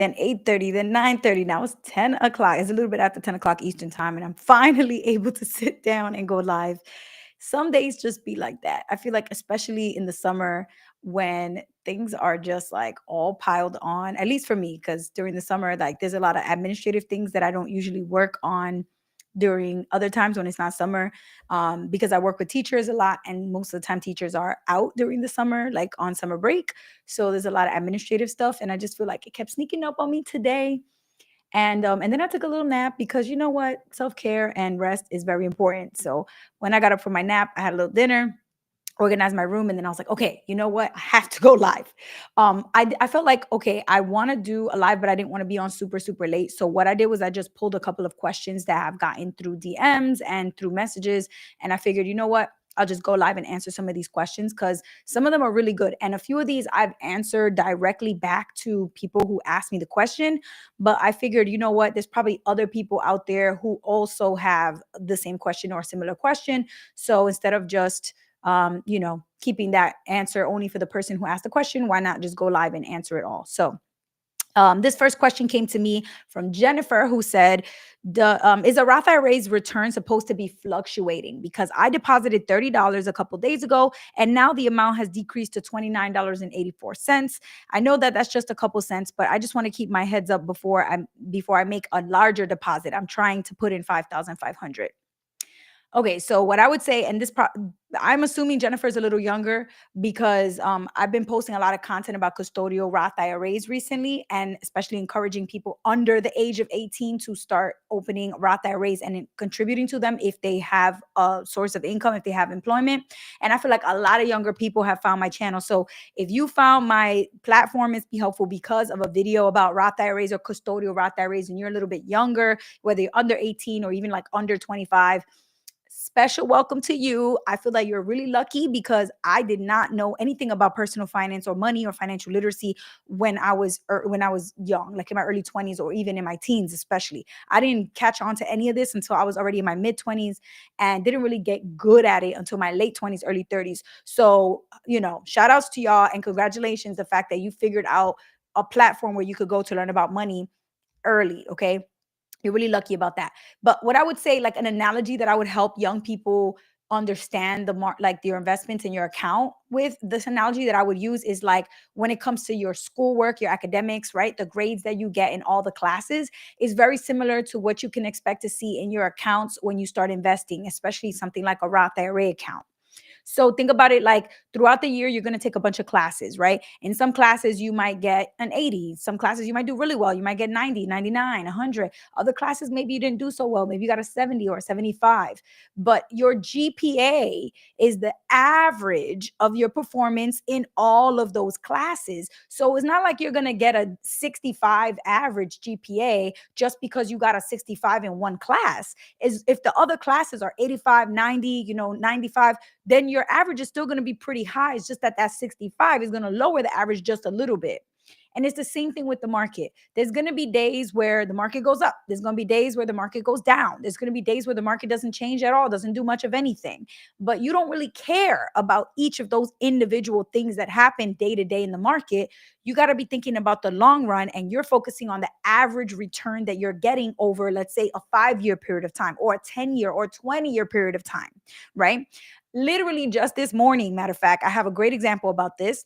then 8:30, then 9:30. Now it's 10 o'clock. It's a little bit after 10 o'clock Eastern time, and I'm finally able to sit down and go live. Some days just be like that. I feel like, especially in the summer, when things are just like all piled on, at least for me, because during the summer, like there's a lot of administrative things that I don't usually work on during other times when it's not summer, because I work with teachers a lot, and most of the time teachers are out during the summer, like on summer break. So there's a lot of administrative stuff, and I just feel like it kept sneaking up on me today. And then I took a little nap because you know what? Self-care and rest is very important. So when I got up from my nap, I had a little dinner, organized my room, and then I was like, okay, you know what? I have to go live. I felt like, okay, I want to do a live, but I didn't want to be on super, super late. So what I did was I just pulled a couple of questions that I've gotten through DMs and through messages. And I figured, you know what? I'll just go live and answer some of these questions because some of them are really good. And a few of these I've answered directly back to people who asked me the question. But I figured, you know what? There's probably other people out there who also have the same question or a similar question. So instead of just keeping that answer only for the person who asked the question, why not just go live and answer it all? So this first question came to me from Jennifer, who said, "Is a Roth IRA's return supposed to be fluctuating? Because I deposited $30 a couple days ago, and now the amount has decreased to $29.84. I know that that's just a couple cents, but I just want to keep my heads up before I make a larger deposit. I'm trying to put in 5,500." Okay, so what I would say, and I'm assuming Jennifer's a little younger because I've been posting a lot of content about custodial Roth IRAs recently, and especially encouraging people under the age of 18 to start opening Roth IRAs and contributing to them if they have a source of income, if they have employment. And I feel like a lot of younger people have found my channel. So if you found my platform is be helpful because of a video about Roth IRAs or custodial Roth IRAs, and you're a little bit younger, whether you're under 18 or even like under 25, special welcome to you. I feel like you're really lucky because I did not know anything about personal finance or money or financial literacy when I was young, like in my early 20s or even in my teens especially. I didn't catch on to any of this until I was already in my mid 20s and didn't really get good at it until my late 20s, early 30s. So, shout outs to y'all and congratulations the fact that you figured out a platform where you could go to learn about money early, okay? You're really lucky about that. But what I would say, like an analogy that I would help young people understand like your investments in your account with, this analogy that I would use is like when it comes to your schoolwork, your academics, right? The grades that you get in all the classes is very similar to what you can expect to see in your accounts when you start investing, especially something like a Roth IRA account. So think about it like throughout the year, you're going to take a bunch of classes, right? In some classes, you might get an 80. Some classes, you might do really well. You might get 90, 99, 100. Other classes, maybe you didn't do so well. Maybe you got a 70 or a 75. But your GPA is the average of your performance in all of those classes. So it's not like you're going to get a 65 average GPA just because you got a 65 in one class. Is if the other classes are 85, 90, 95, then your average is still going to be pretty high. It's just that 65 is going to lower the average just a little bit. And it's the same thing with the market. There's going to be days where the market goes up. There's going to be days where the market goes down. There's going to be days where the market doesn't change at all, doesn't do much of anything. But you don't really care about each of those individual things that happen day to day in the market. You got to be thinking about the long run, and you're focusing on the average return that you're getting over, let's say, a 5-year period of time or a 10-year or 20-year period of time, right? Literally just this morning, matter of fact, I have a great example about this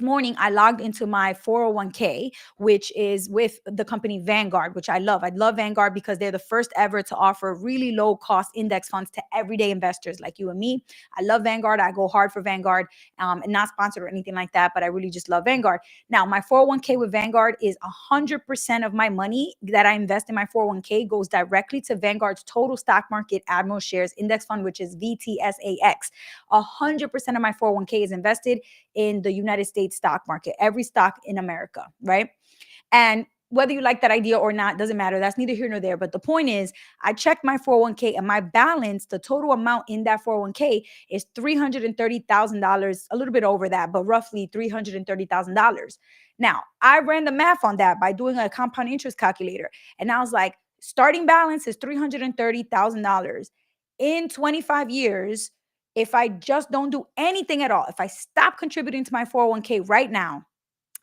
morning. I logged into my 401k, which is with the company Vanguard, which I love. I love Vanguard because they're the first ever to offer really low cost index funds to everyday investors like you and me. I love Vanguard. I go hard for Vanguard, and not sponsored or anything like that, but I really just love Vanguard. Now, my 401k with Vanguard is 100% of my money that I invest in my 401k goes directly to Vanguard's total stock market Admiral shares index fund, which is VTSAX. 100% of my 401k is invested in the United States stock market, every stock in America, right? And whether you like that idea or not, doesn't matter. That's neither here nor there. But the point is, I checked my 401k and my balance, the total amount in that 401k is $330,000, a little bit over that, but roughly $330,000. Now, I ran the math on that by doing a compound interest calculator. And I was like, starting balance is $330,000. In 25 years, if I just don't do anything at all, if I stop contributing to my 401k right now,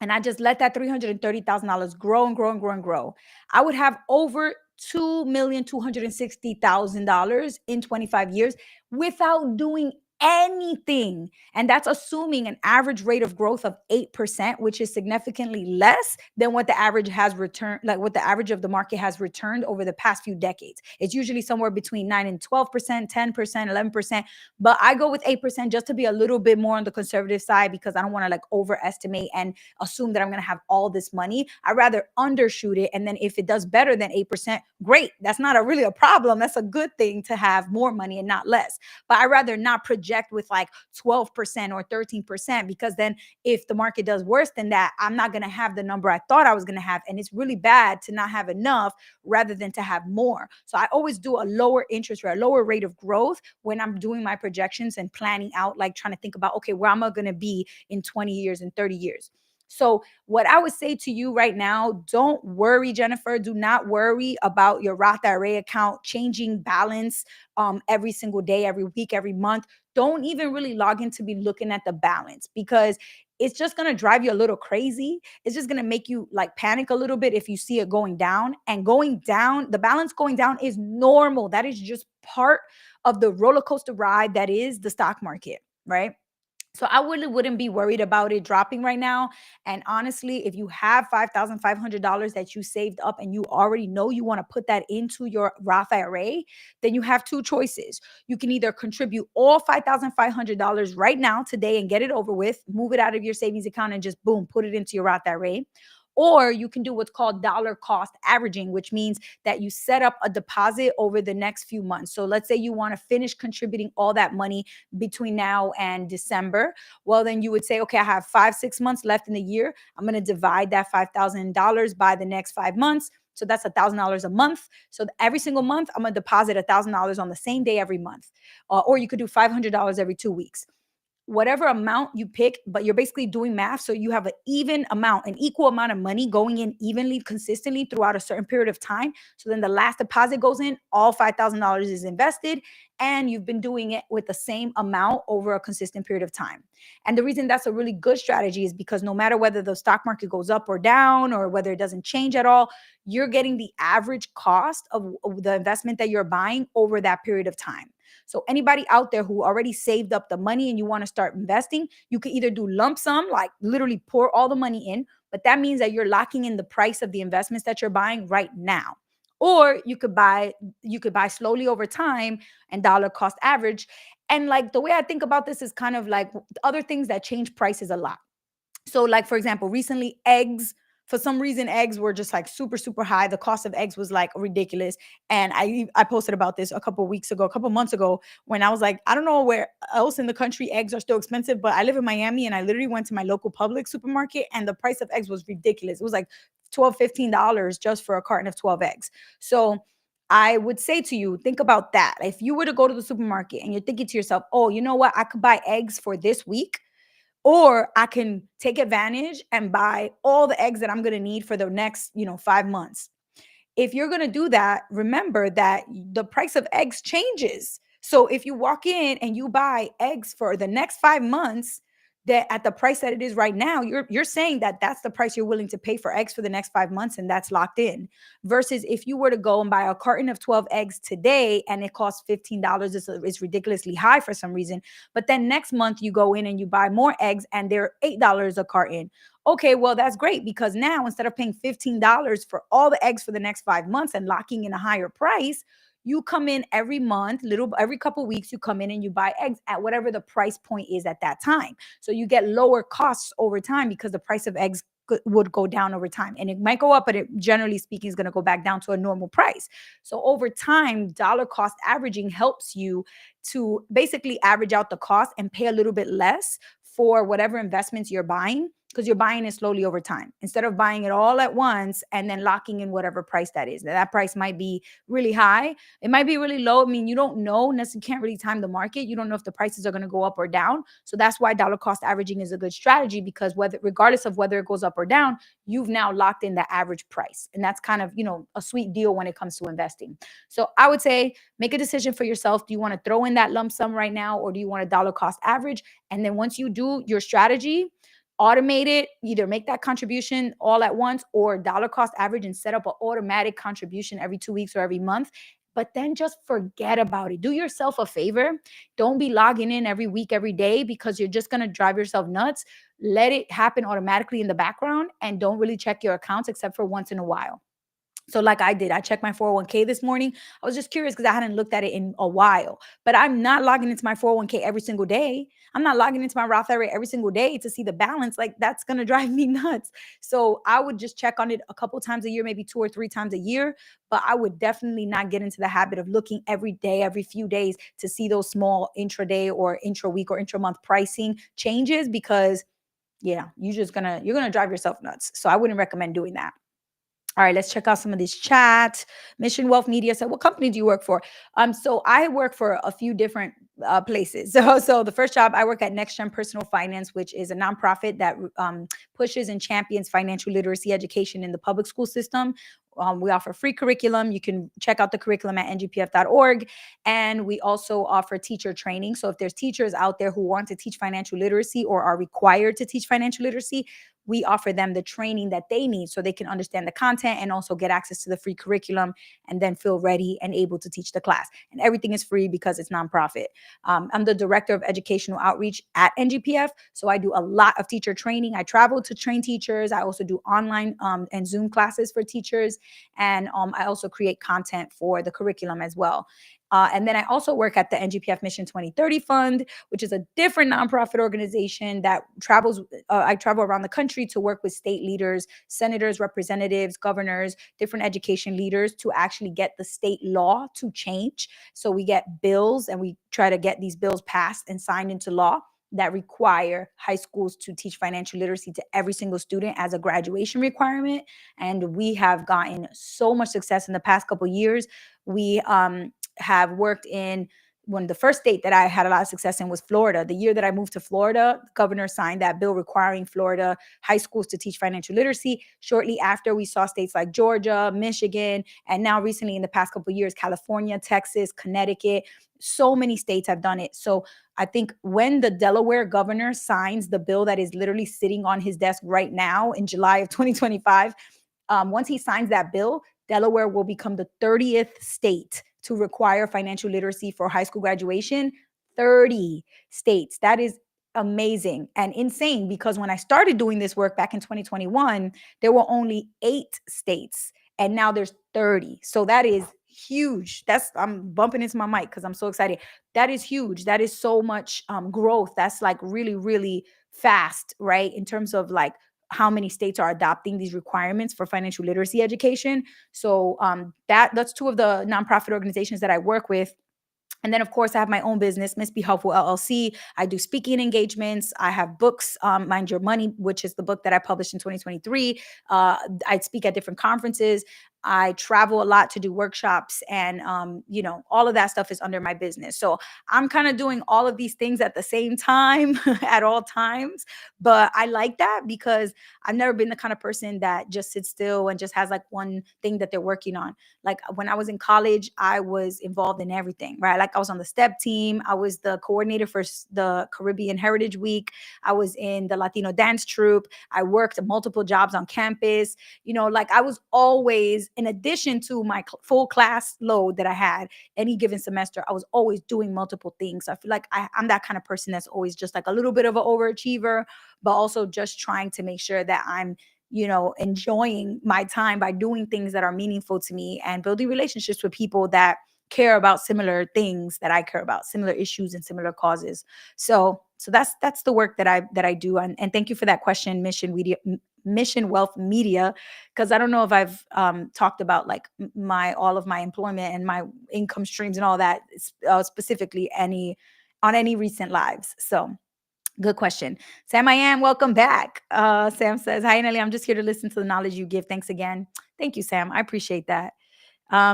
and I just let that $330,000 grow and grow and grow and grow, I would have over $2,260,000 in 25 years without doing anything. And that's assuming an average rate of growth of 8%, which is significantly less than what the average has returned, like what the average of the market has returned over the past few decades. It's usually somewhere between 9 and 12%, 10%, 11%. But I go with 8% just to be a little bit more on the conservative side because I don't want to like overestimate and assume that I'm going to have all this money. I rather undershoot it. And then if it does better than 8%, great. That's not a really a problem. That's a good thing to have more money and not less. But I rather not project with like 12% or 13% because then if the market does worse than that, I'm not going to have the number I thought I was going to have. And it's really bad to not have enough rather than to have more. So I always do a lower interest rate, a lower rate of growth when I'm doing my projections and planning out, like trying to think about, okay, where am I going to be in 20 years and 30 years? So, what I would say to you right now, don't worry, Jennifer. Do not worry about your Roth IRA account changing balance every single day, every week, every month. Don't even really log in to be looking at the balance because it's just going to drive you a little crazy. It's just going to make you like panic a little bit if you see it going down. And going down, the balance going down is normal. That is just part of the roller coaster ride that is the stock market, right? So I really wouldn't be worried about it dropping right now. And honestly, if you have $5,500 that you saved up and you already know you want to put that into your Roth IRA, then you have two choices. You can either contribute all $5,500 right now today and get it over with, move it out of your savings account and just boom, put it into your Roth IRA. Or you can do what's called dollar cost averaging, which means that you set up a deposit over the next few months. So let's say you want to finish contributing all that money between now and December. Well, then you would say, okay, I have 5, 6 months left in the year. I'm going to divide that $5,000 by the next 5 months. So that's $1,000 a month. So every single month, I'm going to deposit $1,000 on the same day every month. Or you could do $500 every 2 weeks, whatever amount you pick, but you're basically doing math. So you have an even amount, an equal amount of money going in evenly, consistently throughout a certain period of time. So then the last deposit goes in, all $5,000 is invested, and you've been doing it with the same amount over a consistent period of time. And the reason that's a really good strategy is because no matter whether the stock market goes up or down, or whether it doesn't change at all, you're getting the average cost of the investment that you're buying over that period of time. So anybody out there who already saved up the money and you want to start investing, you could either do lump sum, like literally pour all the money in, but that means that you're locking in the price of the investments that you're buying right now. Or you could buy slowly over time and dollar cost average. And like the way I think about this is kind of like other things that change prices a lot. So, like for example, recently eggs, for some reason, eggs were just like super, super high. The cost of eggs was like ridiculous. And I posted about this a couple weeks ago, a couple months ago, when I was like, I don't know where else in the country eggs are still expensive, but I live in Miami and I literally went to my local Publix supermarket and the price of eggs was ridiculous. It was like 12, $15 just for a carton of 12 eggs. So I would say to you, think about that. If you were to go to the supermarket and you're thinking to yourself, oh, you know what? I could buy eggs for this week, or I can take advantage and buy all the eggs that I'm going to need for the next, 5 months. If you're going to do that, remember that the price of eggs changes. So if you walk in and you buy eggs for the next 5 months, that at the price that it is right now, you're saying that that's the price you're willing to pay for eggs for the next 5 months, and that's locked in. Versus if you were to go and buy a carton of 12 eggs today and it costs $15, it's ridiculously high for some reason. But then next month you go in and you buy more eggs and they're $8 a carton. Okay, well, that's great because now instead of paying $15 for all the eggs for the next 5 months and locking in a higher price, you come in every month, little every couple weeks, you come in and you buy eggs at whatever the price point is at that time. So you get lower costs over time because the price of eggs would go down over time. And it might go up, but it generally speaking is going to go back down to a normal price. So over time, dollar cost averaging helps you to basically average out the cost and pay a little bit less for whatever investments you're buying, because you're buying it slowly over time instead of buying it all at once and then locking in whatever price that is. Now, that price might be really high. It might be really low. I mean, you don't know. You can't really time the market. You don't know if the prices are going to go up or down. So that's why dollar cost averaging is a good strategy, because regardless of whether it goes up or down, you've now locked in the average price. And that's kind of, a sweet deal when it comes to investing. So I would say make a decision for yourself. Do you want to throw in that lump sum right now, or do you want a dollar cost average? And then once you do your strategy, automate it, either make that contribution all at once or dollar cost average and set up an automatic contribution every 2 weeks or every month. But then just forget about it. Do yourself a favor. Don't be logging in every week, every day, because you're just going to drive yourself nuts. Let it happen automatically in the background and don't really check your accounts except for once in a while. So like I did, I checked my 401k this morning. I was just curious because I hadn't looked at it in a while, but I'm not logging into my 401k every single day. I'm not logging into my Roth IRA every single day to see the balance. Like that's going to drive me nuts. So I would just check on it a couple times a year, maybe 2 or 3 times a year, but I would definitely not get into the habit of looking every day, every few days to see those small intraday or intra week or intra month pricing changes because yeah, you're going to drive yourself nuts. So I wouldn't recommend doing that. All right, let's check out some of this chat. Mission Wealth Media said, "What company do you work for?" So I work for a few different places. So the first job I work at Next Gen Personal Finance, which is a nonprofit that pushes and champions financial literacy education in the public school system. We offer free curriculum. You can check out the curriculum at ngpf.org. And we also offer teacher training. So if there's teachers out there who want to teach financial literacy or are required to teach financial literacy, we offer them the training that they need so they can understand the content and also get access to the free curriculum and then feel ready and able to teach the class. And everything is free because it's nonprofit. I'm the director of educational outreach at NGPF. So I do a lot of teacher training. I travel to train teachers. I also do online and Zoom classes for teachers. And I also create content for the curriculum as well. And then I also work at the NGPF Mission 2030 Fund, which is a different nonprofit organization that travels. I travel around the country to work with state leaders, senators, representatives, governors, different education leaders to actually get the state law to change. So we get bills and we try to get these bills passed and signed into law that require high schools to teach financial literacy to every single student as a graduation requirement. And we have gotten so much success in the past couple of years. We have worked in when the first state that I had a lot of success in was Florida. The year that I moved to Florida, the governor signed that bill requiring Florida high schools to teach financial literacy. Shortly after, we saw states like Georgia, Michigan, and now recently in the past couple of years, California, Texas, Connecticut. So many states have done it. So I think when the Delaware governor signs the bill that is literally sitting on his desk right now in July of 2025, once he signs that bill, Delaware will become the 30th state to require financial literacy for high school graduation. 30 states. That is amazing and insane because when I started doing this work back in 2021, there were only 8 states and now there's 30. So that is huge. I'm bumping into my mic because I'm so excited. That is huge. That is so much growth. That's like really, really fast, right? In terms of like how many states are adopting these requirements for financial literacy education. So that's two of the nonprofit organizations that I work with. And then, of course, I have my own business, Miss Be Helpful LLC. I do speaking engagements. I have books, Mind Your Money, which is the book that I published in 2023. I speak at different conferences. I travel a lot to do workshops, and all of that stuff is under my business. So I'm kind of doing all of these things at the same time at all times. But I like that because I've never been the kind of person that just sits still and just has like one thing that they're working on. Like when I was in college, I was involved in everything, right? Like I was on the STEP team. I was the coordinator for the Caribbean Heritage Week. I was in the Latino dance troupe. I worked multiple jobs on campus. Like I was always, in addition to my full class load that I had any given semester, I was always doing multiple things. So I feel like I'm that kind of person that's always just like a little bit of an overachiever, but also just trying to make sure that I'm enjoying my time by doing things that are meaningful to me and building relationships with people that care about similar things that I care about, similar issues and similar causes. So that's the work that I do. And thank you for that question, Mission Wealth Media, because I don't know if I've talked about like all of my employment and my income streams and all that specifically on any recent lives. So good question. Sam, I am. Welcome back. Sam says, "Hi, Nelly. I'm just here to listen to the knowledge you give. Thanks again." Thank you, Sam. I appreciate that.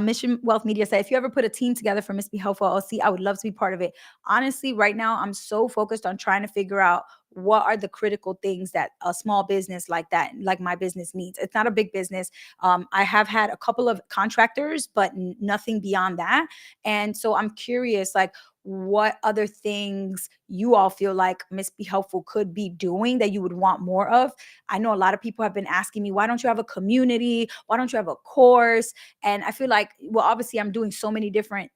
Mission Wealth Media said, "If you ever put a team together for Miss Be Helpful LLC, I would love to be part of it." Honestly, right now, I'm so focused on trying to figure out what are the critical things that a small business like that, like my business, needs. It's not a big business. I have had a couple of contractors, but nothing beyond that. And so I'm curious, like, what other things you all feel like Miss Be Helpful could be doing that you would want more of. I know a lot of people have been asking me, why don't you have a community? Why don't you have a course? And I feel like, well, obviously I'm doing so many different,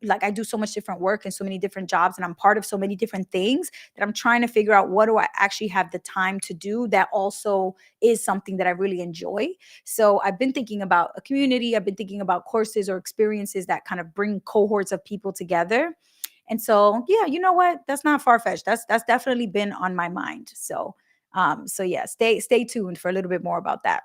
like I do so much different work and so many different jobs, and I'm part of so many different things that I'm trying to figure out what do I actually have the time to do that also is something that I really enjoy. So I've been thinking about a community. I've been thinking about courses or experiences that kind of bring cohorts of people together. And so, yeah, you know what? That's not far fetched. That's definitely been on my mind. So, so yeah, stay tuned for a little bit more about that.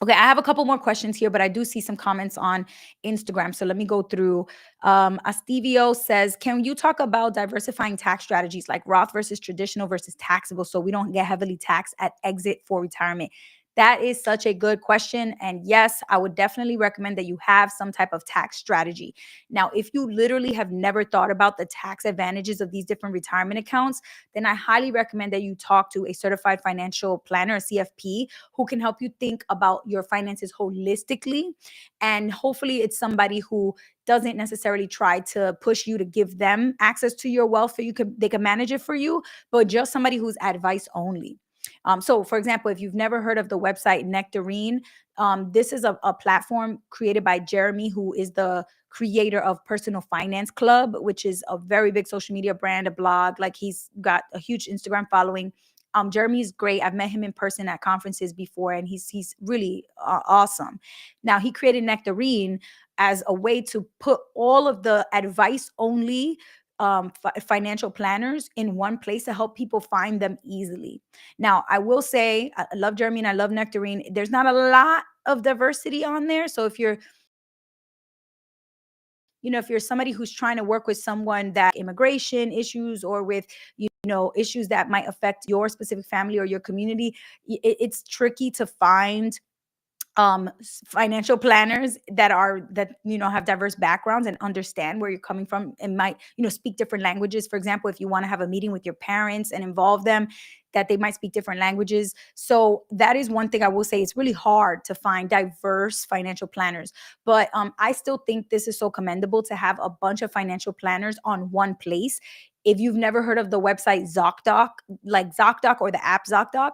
Okay, I have a couple more questions here, but I do see some comments on Instagram. So let me go through. Astevio says, can you talk about diversifying tax strategies like Roth versus traditional versus taxable so we don't get heavily taxed at exit for retirement? That is such a good question. And yes, I would definitely recommend that you have some type of tax strategy. Now, if you literally have never thought about the tax advantages of these different retirement accounts, then I highly recommend that you talk to a certified financial planner, a CFP, who can help you think about your finances holistically. And hopefully, it's somebody who doesn't necessarily try to push you to give them access to your wealth so they can manage it for you, but just somebody who's advice only. So, for example, if you've never heard of the website Nectarine, this is a platform created by Jeremy, who is the creator of Personal Finance Club, which is a very big social media brand, a blog. Like, he's got a huge Instagram following. Jeremy's great. I've met him in person at conferences before, and he's really awesome. Now, he created Nectarine as a way to put all of the advice only financial planners in one place to help people find them easily. Now, I will say I love Jeremy and I love Nectarine. There's not a lot of diversity on there. So if you're, if you're somebody who's trying to work with someone that immigration issues or with, issues that might affect your specific family or your community, it's tricky to find financial planners that have diverse backgrounds and understand where you're coming from and might speak different languages. For example, if you want to have a meeting with your parents and involve them, that they might speak different languages. So that is one thing I will say. It's really hard to find diverse financial planners, but I still think this is so commendable to have a bunch of financial planners on one place. If you've never heard of the website ZocDoc, like ZocDoc or the app ZocDoc,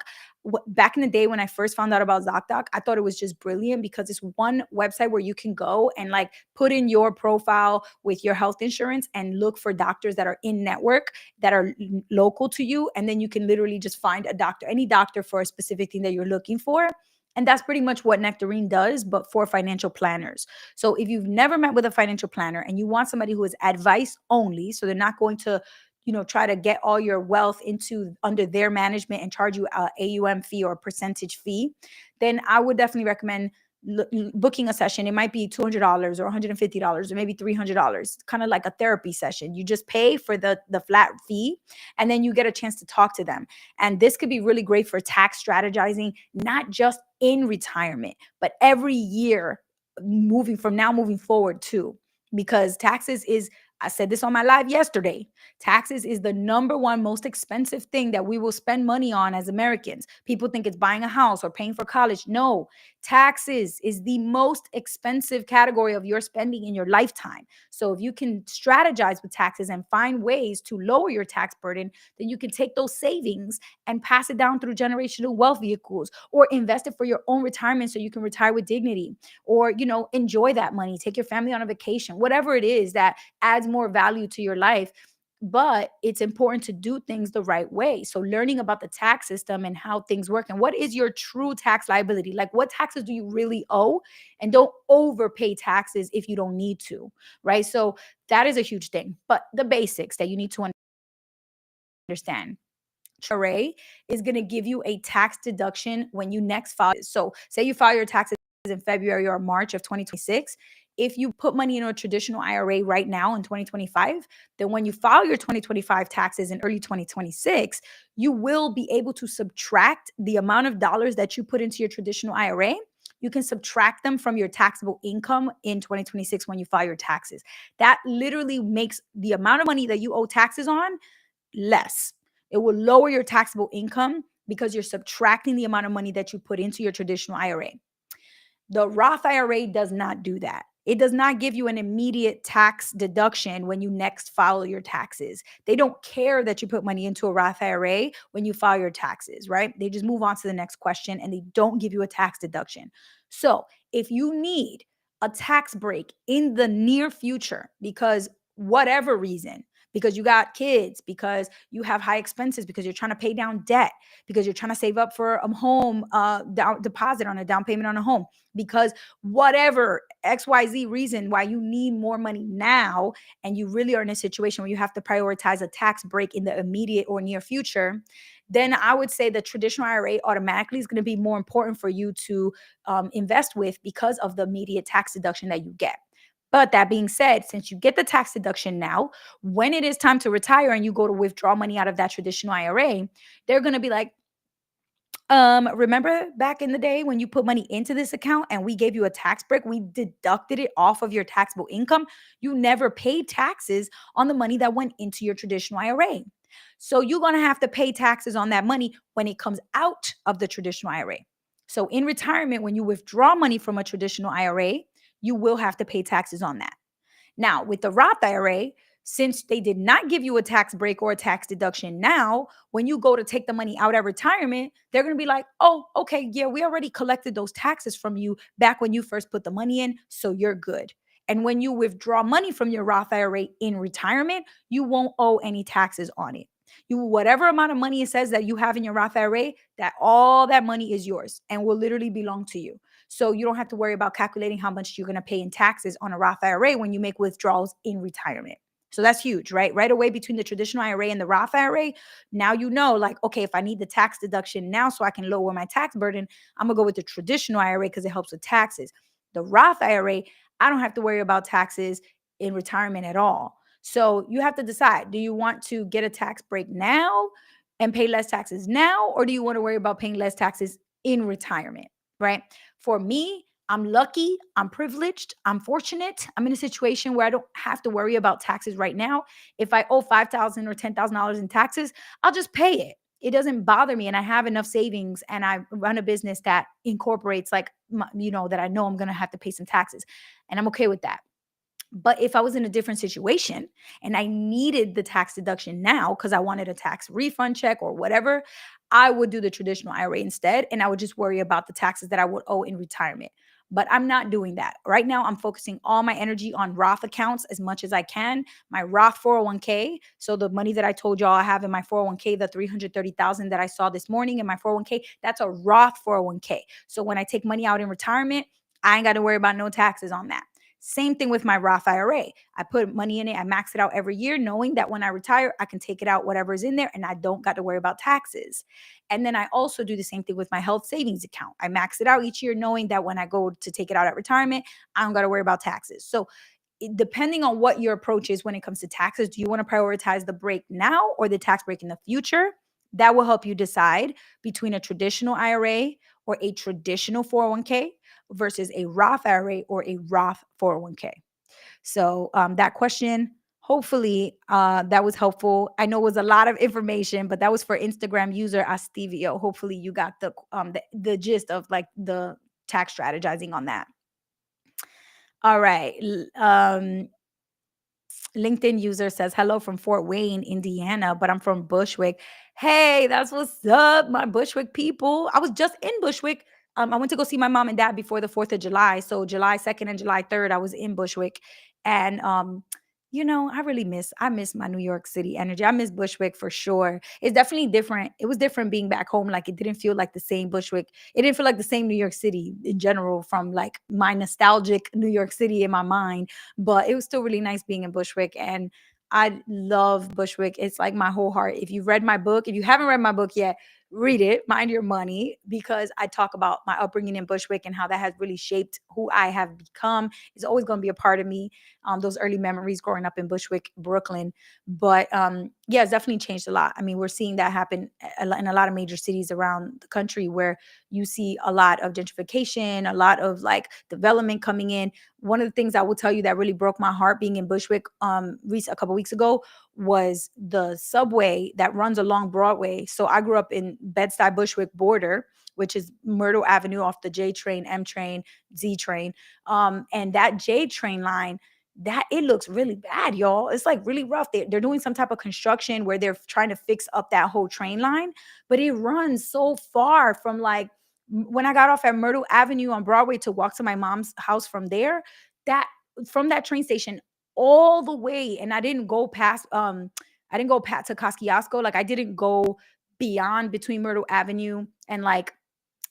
back in the day when I first found out about ZocDoc, I thought it was just brilliant because it's one website where you can go and like put in your profile with your health insurance and look for doctors that are in network that are local to you. And then you can literally just find a doctor, any doctor for a specific thing that you're looking for. And that's pretty much what Nectarine does, but for financial planners. So if you've never met with a financial planner and you want somebody who is advice only, so they're not going to try to get all your wealth into under their management and charge you a AUM fee or a percentage fee, then I would definitely recommend booking a session. It might be $200 or $150 or maybe $300, kind of like a therapy session. You just pay for the flat fee, and then you get a chance to talk to them. And this could be really great for tax strategizing, not just in retirement, but every year moving forward too, because taxes is, I said this on my live yesterday. Taxes is the number one most expensive thing that we will spend money on as Americans. People think it's buying a house or paying for college. No, taxes is the most expensive category of your spending in your lifetime. So if you can strategize with taxes and find ways to lower your tax burden, then you can take those savings and pass it down through generational wealth vehicles or invest it for your own retirement so you can retire with dignity, or enjoy that money, take your family on a vacation, whatever it is that adds more value to your life. But it's important to do things the right way. So learning about the tax system and how things work and what is your true tax liability, like what taxes do you really owe, and don't overpay taxes if you don't need to, right? So that is a huge thing. But the basics that you need to understand. Array is going to give you a tax deduction when you next file. So say you file your taxes in February or March of 2026. If you put money in a traditional IRA right now in 2025, then when you file your 2025 taxes in early 2026, you will be able to subtract the amount of dollars that you put into your traditional IRA. You can subtract them from your taxable income in 2026 when you file your taxes. That literally makes the amount of money that you owe taxes on less. It will lower your taxable income because you're subtracting the amount of money that you put into your traditional IRA. The Roth IRA does not do that. It does not give you an immediate tax deduction when you next file your taxes. They don't care that you put money into a Roth IRA when you file your taxes, right? They just move on to the next question and they don't give you a tax deduction. So if you need a tax break in the near future because whatever reason, because you got kids, because you have high expenses, because you're trying to pay down debt, because you're trying to save up for a home down deposit on a down payment on a home, because whatever XYZ reason why you need more money now, and you really are in a situation where you have to prioritize a tax break in the immediate or near future, then I would say the traditional IRA automatically is going to be more important for you to invest with because of the immediate tax deduction that you get. But that being said, since you get the tax deduction now, when it is time to retire and you go to withdraw money out of that traditional IRA, they're going to be like, remember back in the day when you put money into this account and we gave you a tax break, we deducted it off of your taxable income. You never paid taxes on the money that went into your traditional IRA. So you're going to have to pay taxes on that money when it comes out of the traditional IRA. So in retirement, when you withdraw money from a traditional IRA, you will have to pay taxes on that. Now, with the Roth IRA, since they did not give you a tax break or a tax deduction now, when you go to take the money out at retirement, they're going to be like, oh, okay, yeah, we already collected those taxes from you back when you first put the money in, so you're good. And when you withdraw money from your Roth IRA in retirement, you won't owe any taxes on it. You, whatever amount of money it says that you have in your Roth IRA, that all that money is yours and will literally belong to you. So you don't have to worry about calculating how much you're going to pay in taxes on a Roth IRA when you make withdrawals in retirement. So that's huge, right? Right away between the traditional IRA and the Roth IRA, now you know, like, okay, if I need the tax deduction now so I can lower my tax burden, I'm going to go with the traditional IRA because it helps with taxes. The Roth IRA, I don't have to worry about taxes in retirement at all. So you have to decide, do you want to get a tax break now and pay less taxes now, or do you want to worry about paying less taxes in retirement, right? For me, I'm lucky, I'm privileged, I'm fortunate. I'm in a situation where I don't have to worry about taxes right now. If I owe $5,000 or $10,000 in taxes, I'll just pay it. It doesn't bother me, and I have enough savings, and I run a business that incorporates, like, that I know I'm going to have to pay some taxes, and I'm okay with that. But if I was in a different situation and I needed the tax deduction now because I wanted a tax refund check or whatever, I would do the traditional IRA instead. And I would just worry about the taxes that I would owe in retirement. But I'm not doing that. Right now, I'm focusing all my energy on Roth accounts as much as I can. My Roth 401k. So the money that I told y'all I have in my 401k, the 330,000 that I saw this morning in my 401k, that's a Roth 401k. So when I take money out in retirement, I ain't got to worry about no taxes on that. Same thing with my Roth IRA. I put money in it. I max it out every year, knowing that when I retire, I can take it out, whatever is in there, and I don't got to worry about taxes. And then I also do the same thing with my health savings account. I max it out each year, knowing that when I go to take it out at retirement, I don't got to worry about taxes. So depending on what your approach is when it comes to taxes, do you want to prioritize the break now or the tax break in the future? That will help you decide between a traditional IRA or a traditional 401k versus a Roth IRA or a Roth 401k. So that question, hopefully that was helpful. I know it was a lot of information, but that was for Instagram user Astevio. Hopefully you got the gist of like the tax strategizing on that. All right. LinkedIn user says, hello from Fort Wayne, Indiana, but I'm from Bushwick. Hey, that's what's up, my Bushwick people. I was just in Bushwick. I went to go see my mom and dad before the 4th of July. So July 2nd and July 3rd, I was in Bushwick. And I miss my New York City energy. I miss Bushwick for sure. It's definitely different. It was different being back home. Like it didn't feel like the same Bushwick. It didn't feel like the same New York City in general from like my nostalgic New York City in my mind, but it was still really nice being in Bushwick. And I love Bushwick. It's like my whole heart. If you've read my book, if you haven't read my book yet, read it, Mind Your Money, because I talk about my upbringing in Bushwick and how that has really shaped who I have become. It's always going to be a part of me, those early memories growing up in Bushwick, Brooklyn. But Yeah, it's definitely changed a lot. I mean, we're seeing that happen in a lot of major cities around the country where you see a lot of gentrification, a lot of like development coming in. One of the things I will tell you that really broke my heart being in Bushwick a couple weeks ago was the subway that runs along Broadway. So I grew up in Bed-Stuy Bushwick border, which is Myrtle Avenue off the J train, M train, Z train. And that J train line, that it looks really bad, y'all. It's like really rough. They're doing some type of construction where they're trying to fix up that whole train line, but it runs so far from like when I got off at Myrtle Avenue on Broadway to walk to my mom's house from there, that from that train station all the way, and I didn't go past to Kosciuszko, like I didn't go beyond between Myrtle Avenue and like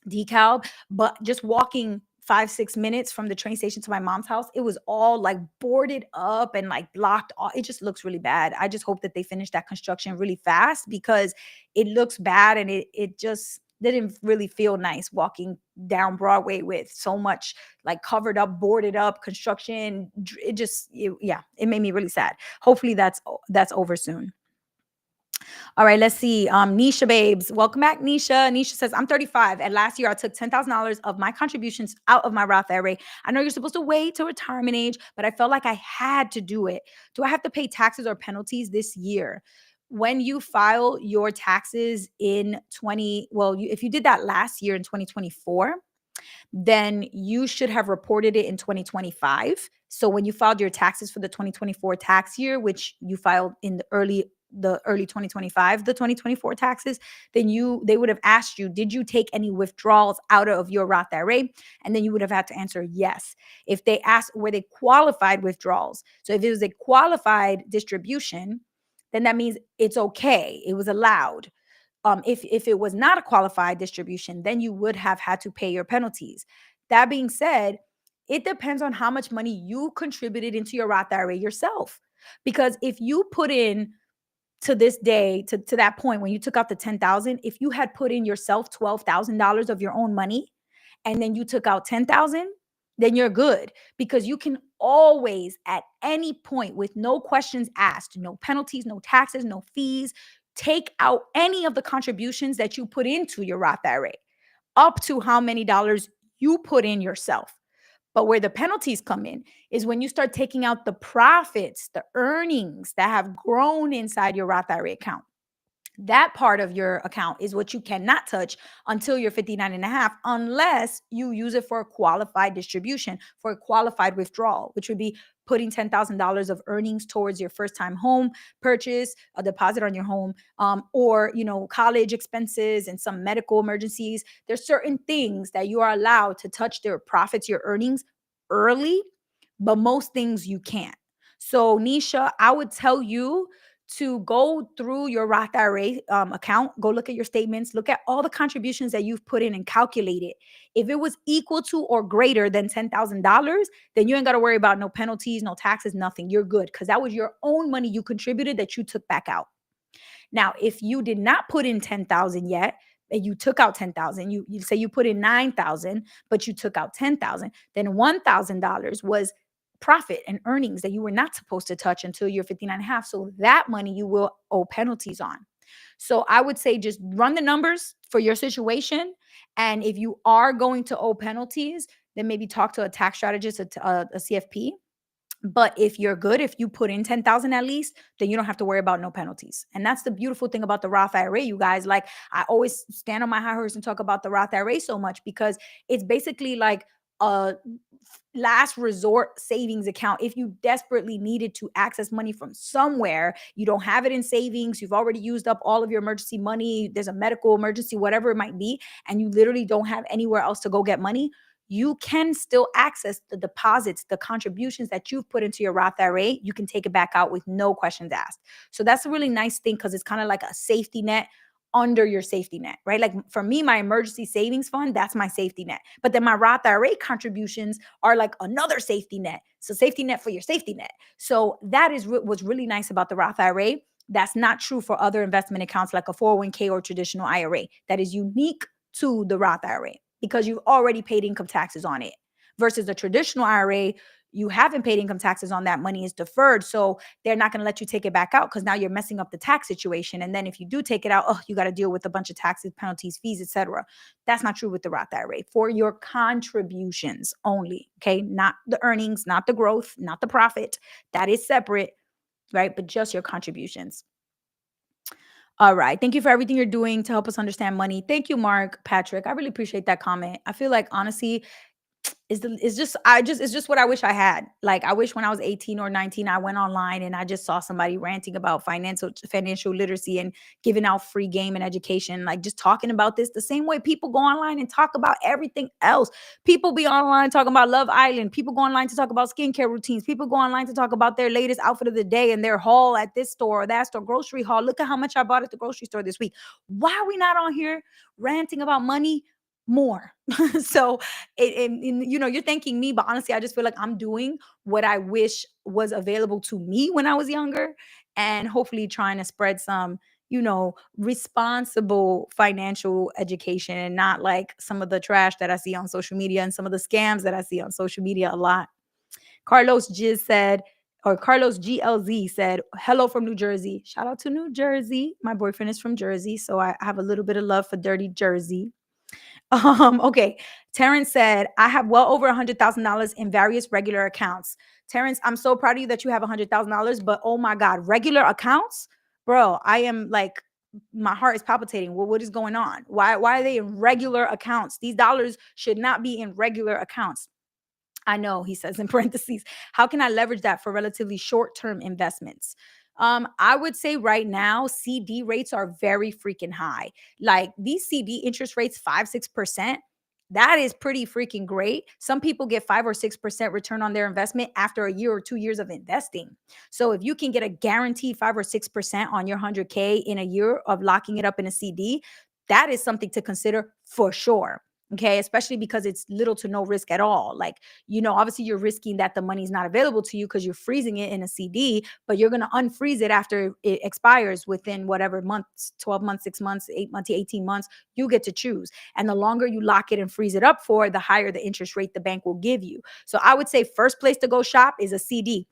DeKalb, but just walking 5, 6 minutes from the train station to my mom's house, it was all like boarded up and like blocked off. It just looks really bad. I just hope that they finish that construction really fast because it looks bad and it just didn't really feel nice walking down Broadway with so much like covered up, boarded up construction. Yeah, it made me really sad. Hopefully that's over soon. All right, let's see. Nisha Babes. Welcome back, Nisha. Nisha says, I'm 35. And last year I took $10,000 of my contributions out of my Roth IRA. I know you're supposed to wait till retirement age, but I felt like I had to do it. Do I have to pay taxes or penalties this year? When you file your taxes in if you did that last year in 2024, then you should have reported it in 2025. So when you filed your taxes for the 2024 tax year, which you filed in the early 2025, the 2024 taxes, then they would have asked you, did you take any withdrawals out of your Roth IRA? And then you would have had to answer yes. If they asked, were they qualified withdrawals? So if it was a qualified distribution, then that means it's okay. It was allowed. If it was not a qualified distribution, then you would have had to pay your penalties. That being said, it depends on how much money you contributed into your Roth IRA yourself. Because if you put in to this day, to that point when you took out the 10,000, if you had put in yourself $12,000 of your own money and then you took out 10,000, then you're good because you can always at any point with no questions asked, no penalties, no taxes, no fees, take out any of the contributions that you put into your Roth IRA up to how many dollars you put in yourself. But where the penalties come in is when you start taking out the profits, the earnings that have grown inside your Roth IRA account. That part of your account is what you cannot touch until you're 59 and a half, unless you use it for a qualified distribution, for a qualified withdrawal, which would be putting $10,000 of earnings towards your first time home purchase, a deposit on your home, or, college expenses and some medical emergencies. There's certain things that you are allowed to touch their profits, your earnings early, but most things you can't. So, Nisha, I would tell you to go through your Roth IRA account, go look at your statements, look at all the contributions that you've put in and calculate it. If it was equal to or greater than $10,000, then you ain't got to worry about no penalties, no taxes, nothing. You're good because that was your own money you contributed that you took back out. Now, if you did not put in 10,000 yet, and you took out 10,000, you say you put in 9,000, but you took out 10,000, then $1,000 was profit and earnings that you were not supposed to touch until you're 59 and a half. So that money you will owe penalties on. So I would say just run the numbers for your situation. And if you are going to owe penalties, then maybe talk to a tax strategist, a CFP. But if you're good, if you put in 10,000 at least, then you don't have to worry about no penalties. And that's the beautiful thing about the Roth IRA, you guys. Like I always stand on my high horse and talk about the Roth IRA so much because it's basically like a last resort savings account. If you desperately needed to access money from somewhere, you don't have it in savings, you've already used up all of your emergency money, there's a medical emergency, whatever it might be, and you literally don't have anywhere else to go get money, you can still access the deposits, the contributions that you've put into your Roth IRA. You can take it back out with no questions asked. So that's a really nice thing because it's kind of like a safety net under your safety net, right? Like for me, my emergency savings fund, that's my safety net. But then my Roth IRA contributions are like another safety net. So safety net for your safety net. So that is what's really nice about the Roth IRA. That's not true for other investment accounts like a 401k or traditional IRA. That is unique to the Roth IRA because you've already paid income taxes on it. Versus a traditional IRA, you haven't paid income taxes on that money, is deferred. So they're not going to let you take it back out because now you're messing up the tax situation. And then if you do take it out, oh, you got to deal with a bunch of taxes, penalties, fees, etc. That's not true with the Roth IRA. For your contributions only, okay? Not the earnings, not the growth, not the profit. That is separate, right? But just your contributions. All right. Thank you for everything you're doing to help us understand money. Thank you, Mark, Patrick. I really appreciate that comment. I feel like honestly, it's just what I wish I had. Like I wish when I was 18 or 19, I went online and I just saw somebody ranting about financial literacy and giving out free game and education, like just talking about this the same way people go online and talk about everything else. People be online talking about Love Island. People go online to talk about skincare routines. People go online to talk about their latest outfit of the day and their haul at this store or that store, grocery haul. Look at how much I bought at the grocery store this week. Why are we not on here ranting about money more? So you're thanking me, but honestly, I just feel like I'm doing what I wish was available to me when I was younger, and hopefully trying to spread some, responsible financial education and not like some of the trash that I see on social media and some of the scams that I see on social media a lot. Carlos Giz said, or Carlos GLZ said, hello from New Jersey. Shout out to New Jersey. My boyfriend is from Jersey, so I have a little bit of love for dirty Jersey. Okay. Terrence said, I have well over $100,000 in various regular accounts. Terrence, I'm so proud of you that you have $100,000, but oh my God, regular accounts? Bro, I am like, my heart is palpitating. Well, what is going on? Why are they in regular accounts? These dollars should not be in regular accounts. I know, he says in parentheses, how can I leverage that for relatively short-term investments? I would say right now, CD rates are very freaking high. Like these CD interest rates, 5-6%. That is pretty freaking great. Some people get 5 or 6% return on their investment after a year or 2 years of investing. So if you can get a guaranteed 5 or 6% on your 100K in a year of locking it up in a CD, that is something to consider for sure. Okay, especially because it's little to no risk at all. Like, obviously you're risking that the money's not available to you because you're freezing it in a CD, but you're going to unfreeze it after it expires within whatever months, 12 months, 6 months, 8 months, 18 months. You get to choose. And the longer you lock it and freeze it up for, the higher the interest rate the bank will give you. So I would say first place to go shop is a CD.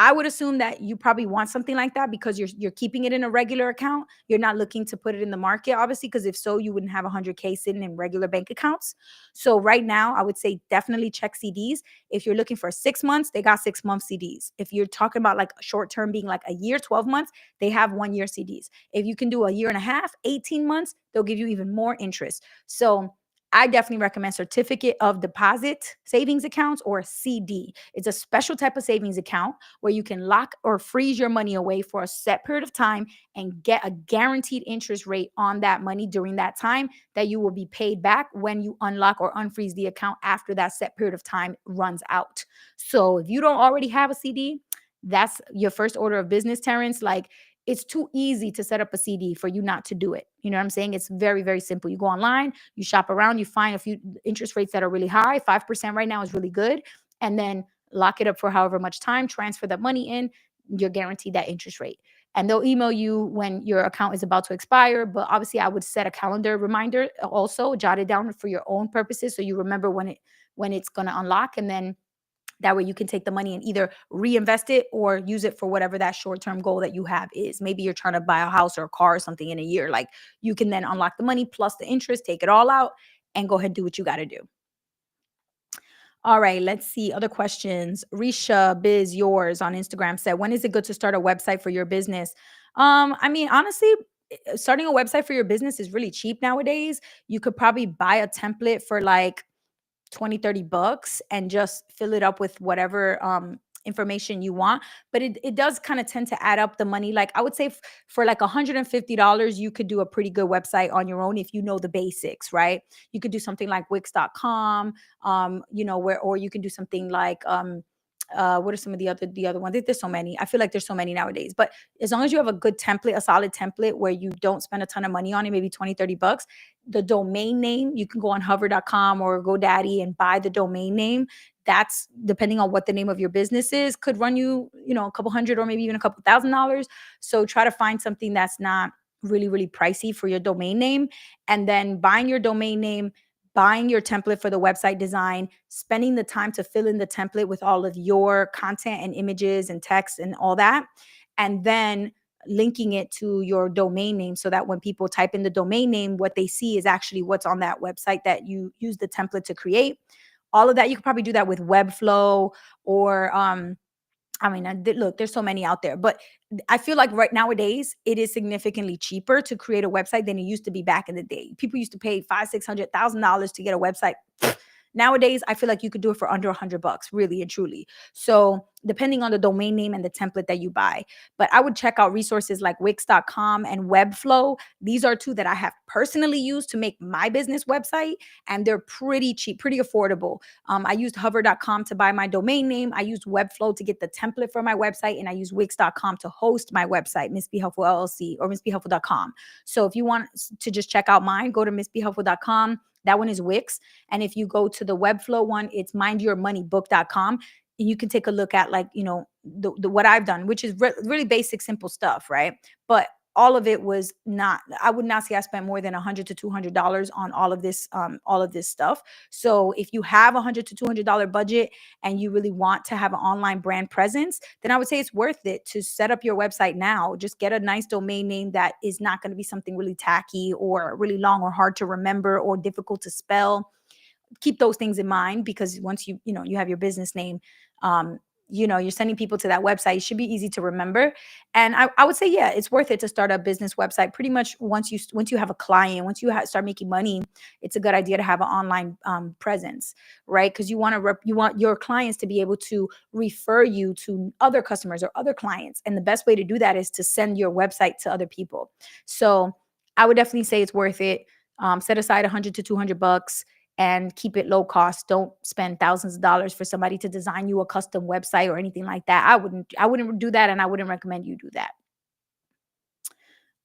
I would assume that you probably want something like that because you're keeping it in a regular account. You're not looking to put it in the market, obviously, because if so, you wouldn't have 100K sitting in regular bank accounts. So right now, I would say definitely check CDs. If you're looking for 6 months, they got 6-month CDs. If you're talking about like short term being like a year, 12 months, they have 1 year CDs. If you can do a year and a half, 18 months, they'll give you even more interest. So I definitely recommend certificate of deposit savings accounts or CD. It's a special type of savings account where you can lock or freeze your money away for a set period of time and get a guaranteed interest rate on that money during that time that you will be paid back when you unlock or unfreeze the account after that set period of time runs out. So if you don't already have a CD, that's your first order of business, Terrence. Like it's too easy to set up a CD for you not to do it. You know what I'm saying? It's very, very simple. You go online, you shop around, you find a few interest rates that are really high. 5% right now is really good. And then lock it up for however much time, transfer that money in, you're guaranteed that interest rate. And they'll email you when your account is about to expire. But obviously, I would set a calendar reminder also, jot it down for your own purposes so you remember when it's going to unlock. And then that way you can take the money and either reinvest it or use it for whatever that short-term goal that you have is. Maybe you're trying to buy a house or a car or something in a year. Like you can then unlock the money plus the interest, take it all out, and go ahead and do what you got to do. All right, let's see other questions. Risha Biz Yours on Instagram said, when is it good to start a website for your business? I mean, honestly, starting a website for your business is really cheap nowadays. You could probably buy a template for like 20-30 bucks and just fill it up with whatever information you want, but it does kind of tend to add up the money. Like I would say for like $150 you could do a pretty good website on your own if you know the basics, right? You could do something like wix.com, where, or you can do something like what are some of the other ones? There's so many. I feel like there's so many nowadays. But as long as you have a good template, a solid template where you don't spend a ton of money on it, maybe 20-30 bucks, the domain name, you can go on hover.com or GoDaddy and buy the domain name. That's depending on what the name of your business is, could run you, a couple hundred or maybe even a couple $1,000s. So try to find something that's not really, really pricey for your domain name. And then buying your domain name, buying your template for the website design, spending the time to fill in the template with all of your content and images and text and all that, and then linking it to your domain name so that when people type in the domain name, what they see is actually what's on that website that you use the template to create. All of that, you could probably do that with Webflow or I mean, look, there's so many out there, but I feel like right nowadays it is significantly cheaper to create a website than it used to be back in the day. People used to pay $500,000-$600,000 to get a website. Nowadays, I feel like you could do it for under $100, really and truly. So, depending on the domain name and the template that you buy, but I would check out resources like Wix.com and Webflow. These are two that I have personally used to make my business website, and they're pretty cheap, pretty affordable. I used Hover.com to buy my domain name. I used Webflow to get the template for my website, and I used Wix.com to host my website, Miss Be Helpful LLC or MissBeHelpful.com. So, if you want to just check out mine, go to MissBeHelpful.com. That one is Wix. And if you go to the Webflow one, it's mindyourmoneybook.com. And you can take a look at, like, the what I've done, which is really basic, simple stuff, right? But all of it was not, I would not say I spent more than $100 to $200 on all of this stuff. So if you have $100 to $200 budget and you really want to have an online brand presence, then I would say it's worth it to set up your website now. Just get a nice domain name that is not going to be something really tacky or really long or hard to remember or difficult to spell. Keep those things in mind, because once you have your business name, you're sending people to that website. It should be easy to remember. And I would say, yeah, it's worth it to start a business website. Pretty much once you have a client, once you start making money, it's a good idea to have an online presence, right? Because you want your clients to be able to refer you to other customers or other clients, and the best way to do that is to send your website to other people. So I would definitely say it's worth it. Set aside $100 to $200 and keep it low cost. Don't spend thousands of dollars for somebody to design you a custom website or anything like that. I wouldn't do that, and I wouldn't recommend you do that.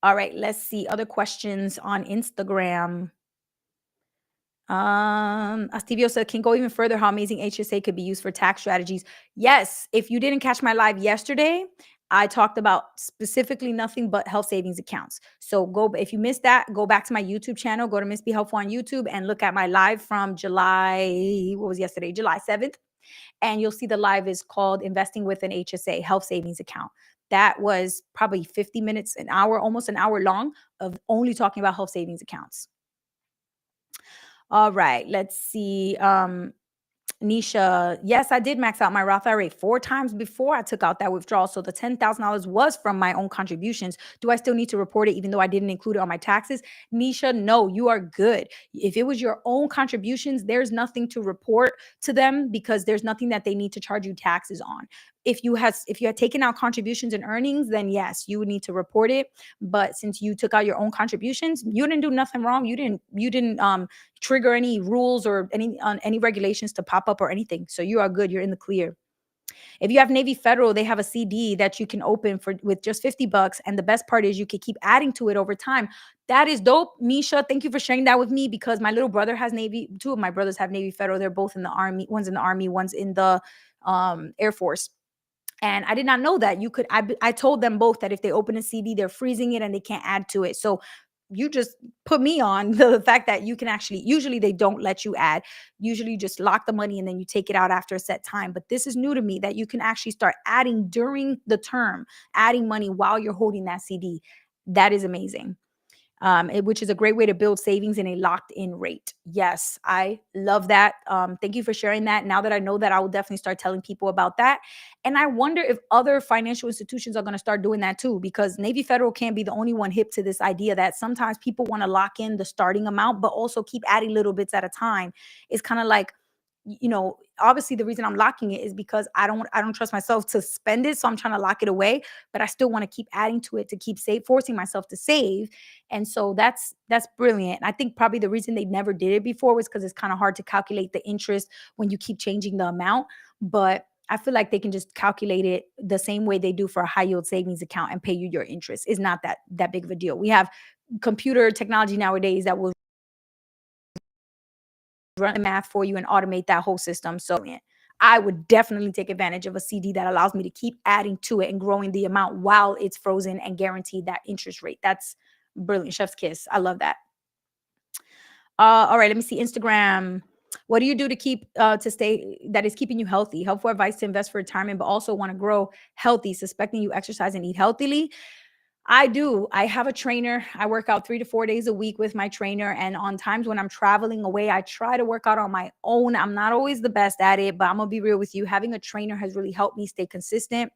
All right, let's see other questions on Instagram. Astevio said, can go even further how amazing HSA could be used for tax strategies. Yes, if you didn't catch my live yesterday, I talked about specifically nothing but health savings accounts. So if you missed that, go back to my YouTube channel, go to Miss Be Helpful on YouTube and look at my live from July, what was yesterday? July 7th. And you'll see the live is called Investing with an HSA, Health Savings Account. That was probably 50 minutes, an hour, almost an hour long of only talking about health savings accounts. All right, let's see. Nisha, yes, I did max out my Roth IRA 4 times before I took out that withdrawal. So the $10,000 was from my own contributions. Do I still need to report it even though I didn't include it on my taxes? Nisha, no, you are good. If it was your own contributions, there's nothing to report to them because there's nothing that they need to charge you taxes on. If you had taken out contributions and earnings, then yes, you would need to report it. But since you took out your own contributions, you didn't do nothing wrong. You didn't trigger any rules or any regulations to pop up or anything. So you are good. You're in the clear. If you have Navy Federal, they have a CD that you can open with just $50. And the best part is you can keep adding to it over time. That is dope. Misha, thank you for sharing that with me, because my little brother has Navy. 2 of my brothers have Navy Federal. They're both in the Army. One's in the Army, one's in the Air Force. And I did not know that you could. I told them both that if they open a CD, they're freezing it and they can't add to it. So you just put me on the fact that you can actually, usually they don't let you add. Usually you just lock the money and then you take it out after a set time. But this is new to me, that you can actually start adding during the term, adding money while you're holding that CD. That is amazing. Which is a great way to build savings in a locked-in rate. Yes, I love that. Thank you for sharing that. Now that I know that, I will definitely start telling people about that. And I wonder if other financial institutions are going to start doing that too, because Navy Federal can't be the only one hip to this idea that sometimes people want to lock in the starting amount, but also keep adding little bits at a time. It's kind of like, obviously the reason I'm locking it is because I don't trust myself to spend it. So I'm trying to lock it away, but I still want to keep adding to it to keep forcing myself to save. And so that's brilliant. I think probably the reason they never did it before was because it's kind of hard to calculate the interest when you keep changing the amount. But I feel like they can just calculate it the same way they do for a high yield savings account and pay you your interest. It's not that big of a deal. We have computer technology nowadays that will run the math for you and automate that whole system. So I would definitely take advantage of a CD that allows me to keep adding to it and growing the amount while it's frozen and guaranteed that interest rate. That's brilliant. Chef's kiss. I love that. All right, let me see. Instagram. What do you do to keep to stay that is keeping you healthy? Helpful advice to invest for retirement, but also want to grow healthy. Suspecting you exercise and eat healthily. I do. I have a trainer. I work out 3 to 4 days a week with my trainer. And on times when I'm traveling away, I try to work out on my own. I'm not always the best at it, but I'm going to be real with you. Having a trainer has really helped me stay consistent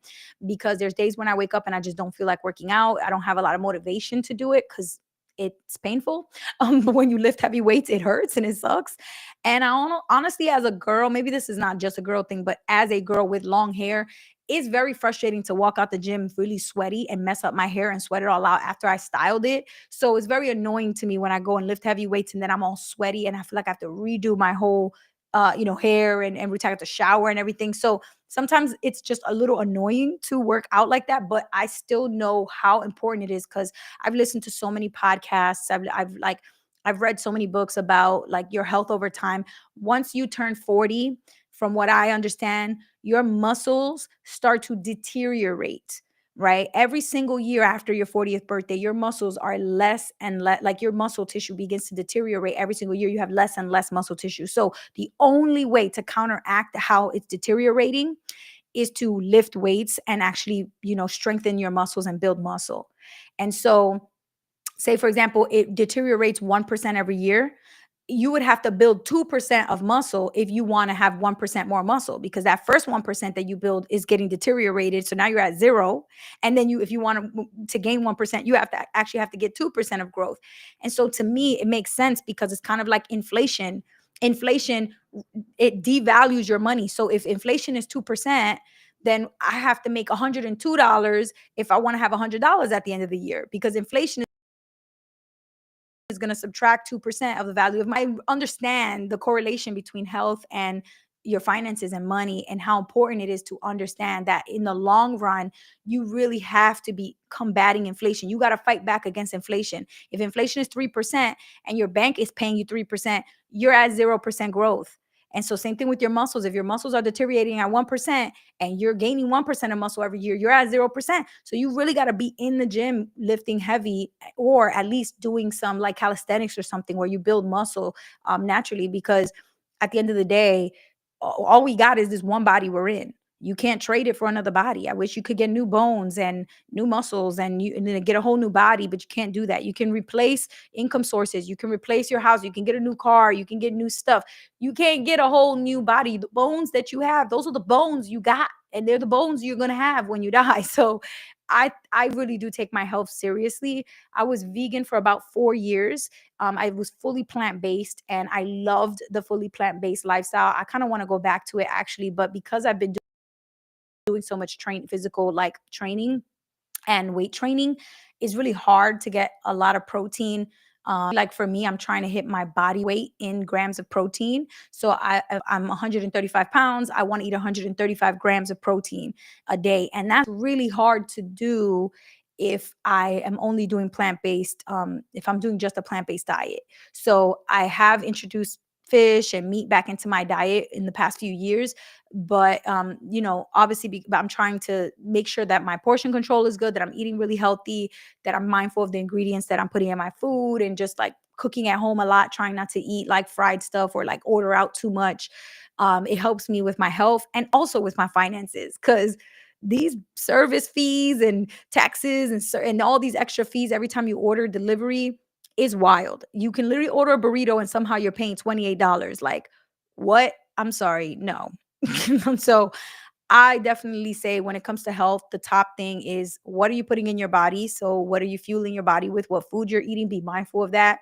because there's days when I wake up and I just don't feel like working out. I don't have a lot of motivation to do it because it's painful. But when you lift heavy weights, it hurts and it sucks. And honestly, as a girl, maybe this is not just a girl thing, but as a girl with long hair, it's very frustrating to walk out the gym really sweaty and mess up my hair and sweat it all out after I styled it. So it's very annoying to me when I go and lift heavy weights and then I'm all sweaty and I feel like I have to redo my whole hair and every time I have to shower and everything. So sometimes it's just a little annoying to work out like that, but I still know how important it is because I've listened to so many podcasts. I've read so many books about like your health over time. Once you turn 40, from what I understand, your muscles start to deteriorate, right? Every single year after your 40th birthday, your muscles are less and less, like your muscle tissue begins to deteriorate every single year. You have less and less muscle tissue. So the only way to counteract how it's deteriorating is to lift weights and actually, strengthen your muscles and build muscle. And so, say for example, it deteriorates 1% every year, you would have to build 2% of muscle if you want to have 1% more muscle because that first 1% that you build is getting deteriorated. So now you're at zero. And then if you want to gain 1%, you have to get 2% of growth. And so to me, it makes sense because it's kind of like inflation. Inflation, it devalues your money. So if inflation is 2%, then I have to make $102 if I want to have $100 at the end of the year because inflation is going to subtract 2% of the value of my. Understand the correlation between health and your finances and money and how important it is to understand that in the long run you really have to be combating inflation. You got to fight back against inflation. If inflation is 3% and your bank is paying you 3%, you're at 0% growth. And so same thing with your muscles. If your muscles are deteriorating at 1% and you're gaining 1% of muscle every year, you're at 0%. So you really got to be in the gym lifting heavy or at least doing some like calisthenics or something where you build muscle naturally, because at the end of the day, all we got is this one body we're in. You can't trade it for another body. I wish you could get new bones and new muscles and then get a whole new body, but you can't do that. You can replace income sources. You can replace your house. You can get a new car. You can get new stuff. You can't get a whole new body. The bones that you have, those are the bones you got, and they're the bones you're gonna have when you die. So I really do take my health seriously. I was vegan for about 4 years. I was fully plant based, and I loved the fully plant based lifestyle. I kind of want to go back to it actually, but because I've been doing so much physical like training and weight training, is really hard to get a lot of protein. Like for me, I'm trying to hit my body weight in grams of protein. So I'm 135 pounds. I want to eat 135 grams of protein a day. And that's really hard to do if I am only doing plant based, if I'm doing just a plant based diet. So I have introduced fish and meat back into my diet in the past few years, but obviously but I'm trying to make sure that my portion control is good, that I'm eating really healthy, that I'm mindful of the ingredients that I'm putting in my food, and just like cooking at home a lot, trying not to eat like fried stuff or like order out too much. It helps me with my health and also with my finances because these service fees and taxes and all these extra fees every time you order delivery is wild. You can literally order a burrito and somehow you're paying $28. Like, what? I'm sorry, no. So I definitely say when it comes to health, the top thing is what are you putting in your body? So what are you fueling your body with? What food you're eating? Be mindful of that.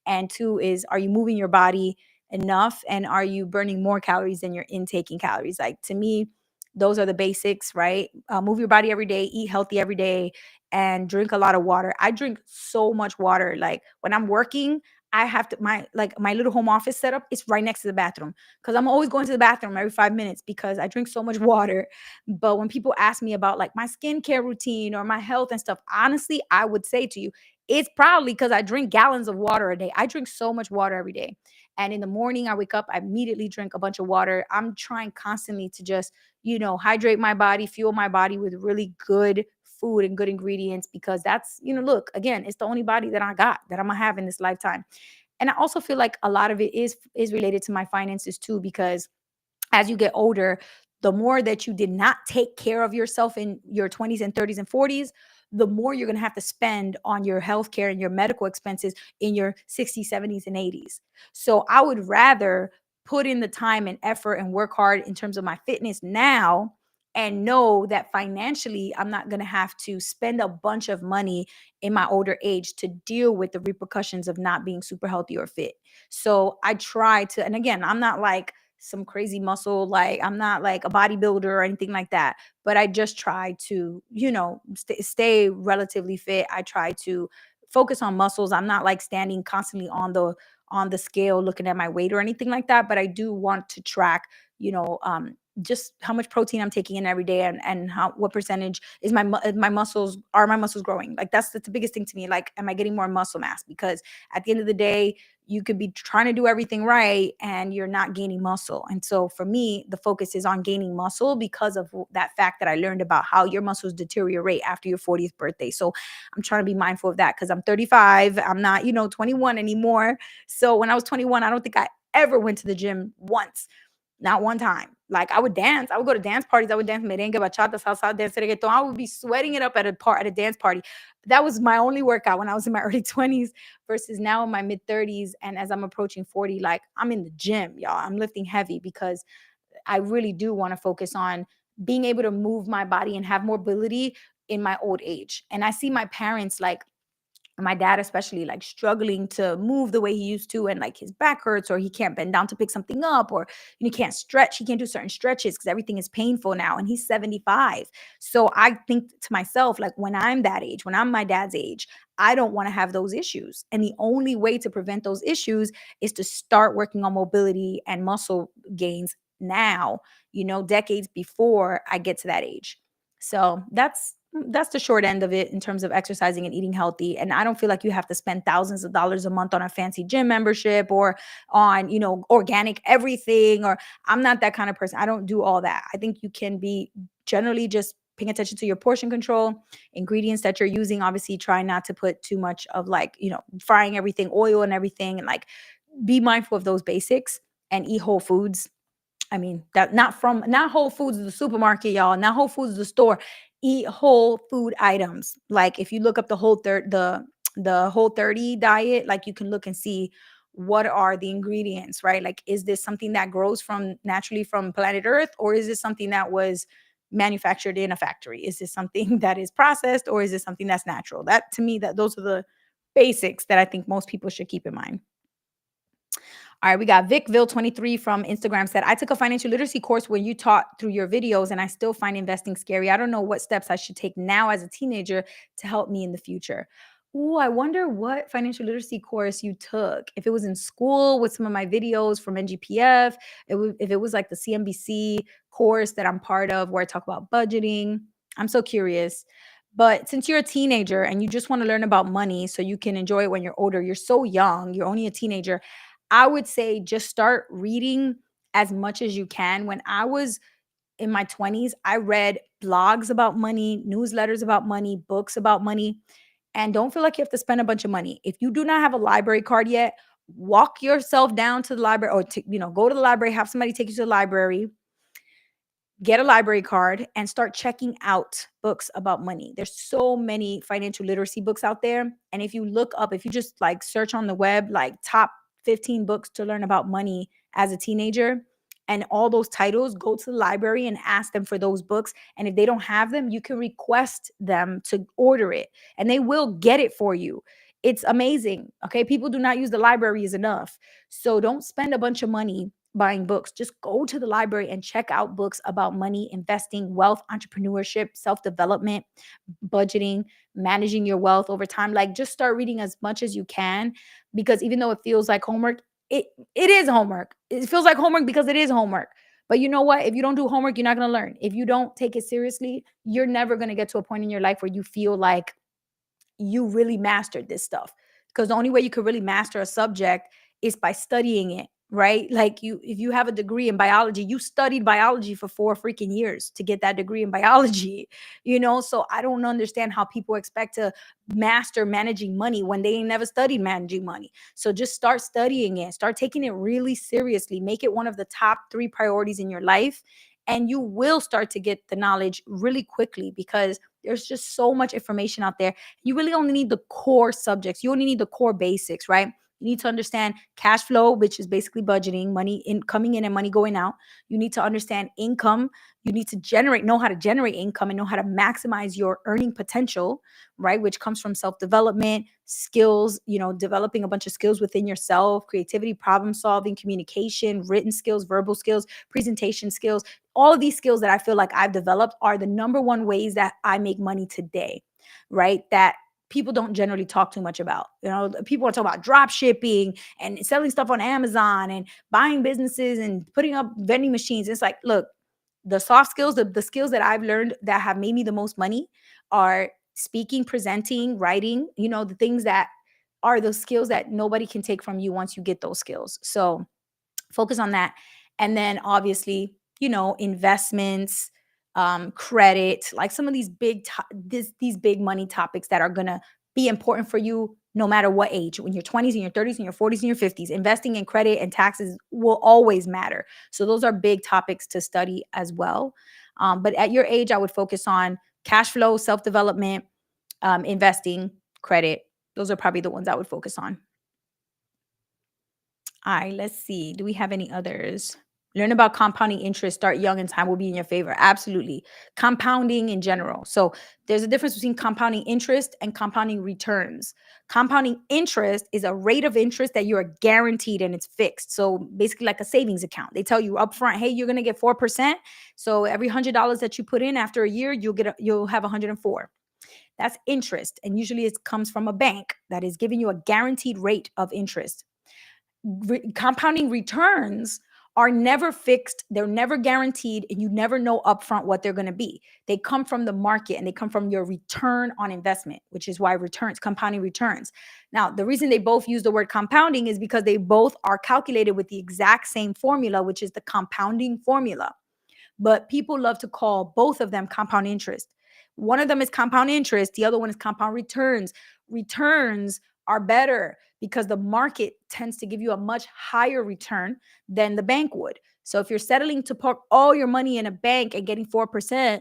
And two is, are you moving your body enough? And are you burning more calories than you're intaking calories? Like to me, those are the basics, right? Move your body every day, eat healthy every day, and drink a lot of water. I drink so much water. Like when I'm working, I have to my little home office setup is right next to the bathroom because I'm always going to the bathroom every 5 minutes because I drink so much water. But when people ask me about like my skincare routine or my health and stuff, honestly, I would say to you, it's probably because I drink gallons of water a day. I drink so much water every day. And in the morning, I wake up, I immediately drink a bunch of water. I'm trying constantly to just, hydrate my body, fuel my body with really good food and good ingredients because that's, look, again, it's the only body that I got that I'm gonna have in this lifetime. And I also feel like a lot of it is related to my finances too, because as you get older, the more that you did not take care of yourself in your 20s and 30s and 40s, the more you're going to have to spend on your healthcare and your medical expenses in your 60s, 70s, and 80s. So I would rather put in the time and effort and work hard in terms of my fitness now and know that financially I'm not going to have to spend a bunch of money in my older age to deal with the repercussions of not being super healthy or fit. So I try to, and again, I'm not like some crazy muscle. Like I'm not like a bodybuilder or anything like that, but I just try to, stay relatively fit. I try to focus on muscles. I'm not like standing constantly on the scale looking at my weight or anything like that, but I do want to track, just how much protein I'm taking in every day, and how what percentage is my muscles, are my muscles growing? Like that's the biggest thing to me. Like, am I getting more muscle mass? Because at the end of the day, you could be trying to do everything right and you're not gaining muscle. And so for me, the focus is on gaining muscle because of that fact that I learned about how your muscles deteriorate after your 40th birthday. So I'm trying to be mindful of that because I'm 35. I'm not, 21 anymore. So when I was 21, I don't think I ever went to the gym once. Not one time. Like I would dance. I would go to dance parties. I would dance merengue, bachata, salsa, dance reggaeton. I would be sweating it up at a dance party. That was my only workout when I was in my early 20s versus now in my mid 30s. And as I'm approaching 40, like I'm in the gym, y'all. I'm lifting heavy because I really do want to focus on being able to move my body and have mobility in my old age. And I see my parents, like my dad especially, like struggling to move the way he used to, and like his back hurts, or he can't bend down to pick something up, or he can't stretch, he can't do certain stretches because everything is painful now, and he's 75. So I think to myself, like when I'm that age, when I'm my dad's age, I don't want to have those issues, and the only way to prevent those issues is to start working on mobility and muscle gains now, decades before I get to that age. So that's the short end of it in terms of exercising and eating healthy. And I don't feel like you have to spend thousands of dollars a month on a fancy gym membership or on, organic everything. Or I'm not that kind of person. I don't do all that. I think you can be generally just paying attention to your portion control, ingredients that you're using. Obviously, try not to put too much of like, frying everything, oil and everything, and like be mindful of those basics and eat whole foods. I mean, that not Whole Foods the supermarket, y'all, not Whole Foods the store. Eat whole food items. Like if you look up the Whole 30 diet, like you can look and see what are the ingredients, right? Like is this something that grows from naturally from planet Earth, or is this something that was manufactured in a factory? Is this something that is processed, or is this something that's natural? That to me, that those are the basics that I think most people should keep in mind. All right, we got Vicville23 from Instagram said, I took a financial literacy course where you taught through your videos, and I still find investing scary. I don't know what steps I should take now as a teenager to help me in the future. Ooh, I wonder what financial literacy course you took. If it was in school with some of my videos from NGPF, if it was like the CNBC course that I'm part of where I talk about budgeting. I'm so curious. But since you're a teenager and you just want to learn about money so you can enjoy it when you're older, you're so young, you're only a teenager. I would say just start reading as much as you can. When I was in my 20s, I read blogs about money, newsletters about money, books about money, and don't feel like you have to spend a bunch of money. If you do not have a library card yet, walk yourself down to the library, or go to the library, have somebody take you to the library, get a library card, and start checking out books about money. There's so many financial literacy books out there. And if you just like search on the web, like top 15 books to learn about money as a teenager, and all those titles, go to the library and ask them for those books. And if they don't have them, you can request them to order it, and they will get it for you. It's amazing. Okay. People do not use the library as enough. So don't spend a bunch of money buying books. Just go to the library and check out books about money, investing, wealth, entrepreneurship, self development, budgeting, managing your wealth over time. Like just start reading as much as you can, because even though it feels like homework, it is homework. It feels like homework because it is homework. But you know what? If you don't do homework, you're not going to learn. If you don't take it seriously, you're never going to get to a point in your life where you feel like you really mastered this stuff. Because the only way you could really master a subject is by studying it, right? Like if you have a degree in biology, you studied biology for 4 freaking years to get that degree in biology, So I don't understand how people expect to master managing money when they ain't never studied managing money. So just start studying it, start taking it really seriously, make it one of the top 3 priorities in your life. And you will start to get the knowledge really quickly because there's just so much information out there. You really only need the core subjects. You only need the core basics, right? You need to understand cash flow, which is basically budgeting, money in coming in and money going out. You need to understand income. You need to know how to generate income and know how to maximize your earning potential, right? Which comes from self-development, skills, developing a bunch of skills within yourself, creativity, problem solving, communication, written skills, verbal skills, presentation skills. All of these skills that I feel like I've developed are the number one ways that I make money today, right? That people don't generally talk too much about. People want to talk about drop shipping and selling stuff on Amazon and buying businesses and putting up vending machines. It's like, look, the soft skills, the skills that I've learned that have made me the most money are speaking, presenting, writing, the things that are those skills that nobody can take from you once you get those skills. So focus on that. And then obviously, investments, credit, like some of these these big money topics that are going to be important for you no matter what age. When you're 20s and your 30s and your 40s and your 50s, investing in credit and taxes will always matter. So those are big topics to study as well. But at your age, I would focus on cash flow, self-development, investing, credit. Those are probably the ones I would focus on. All right, let's see. Do we have any others? Learn about compounding interest, start young, and time will be in your favor. Absolutely. Compounding in general. So there's a difference between compounding interest and compounding returns. Compounding interest is a rate of interest that you are guaranteed and it's fixed. So basically, like a savings account. They tell you upfront, hey, you're gonna get 4%. So every $100 that you put in after a year, you'll have 104. That's interest. And usually it comes from a bank that is giving you a guaranteed rate of interest. Compounding returns are never fixed, they're never guaranteed, and you never know upfront what they're going to be. They come from the market and they come from your return on investment, which is why compounding returns. Now, the reason they both use the word compounding is because they both are calculated with the exact same formula, which is the compounding formula. But people love to call both of them compound interest. One of them is compound interest, the other one is compound returns. Returns are better because the market tends to give you a much higher return than the bank would. So if you're settling to park all your money in a bank and getting 4%,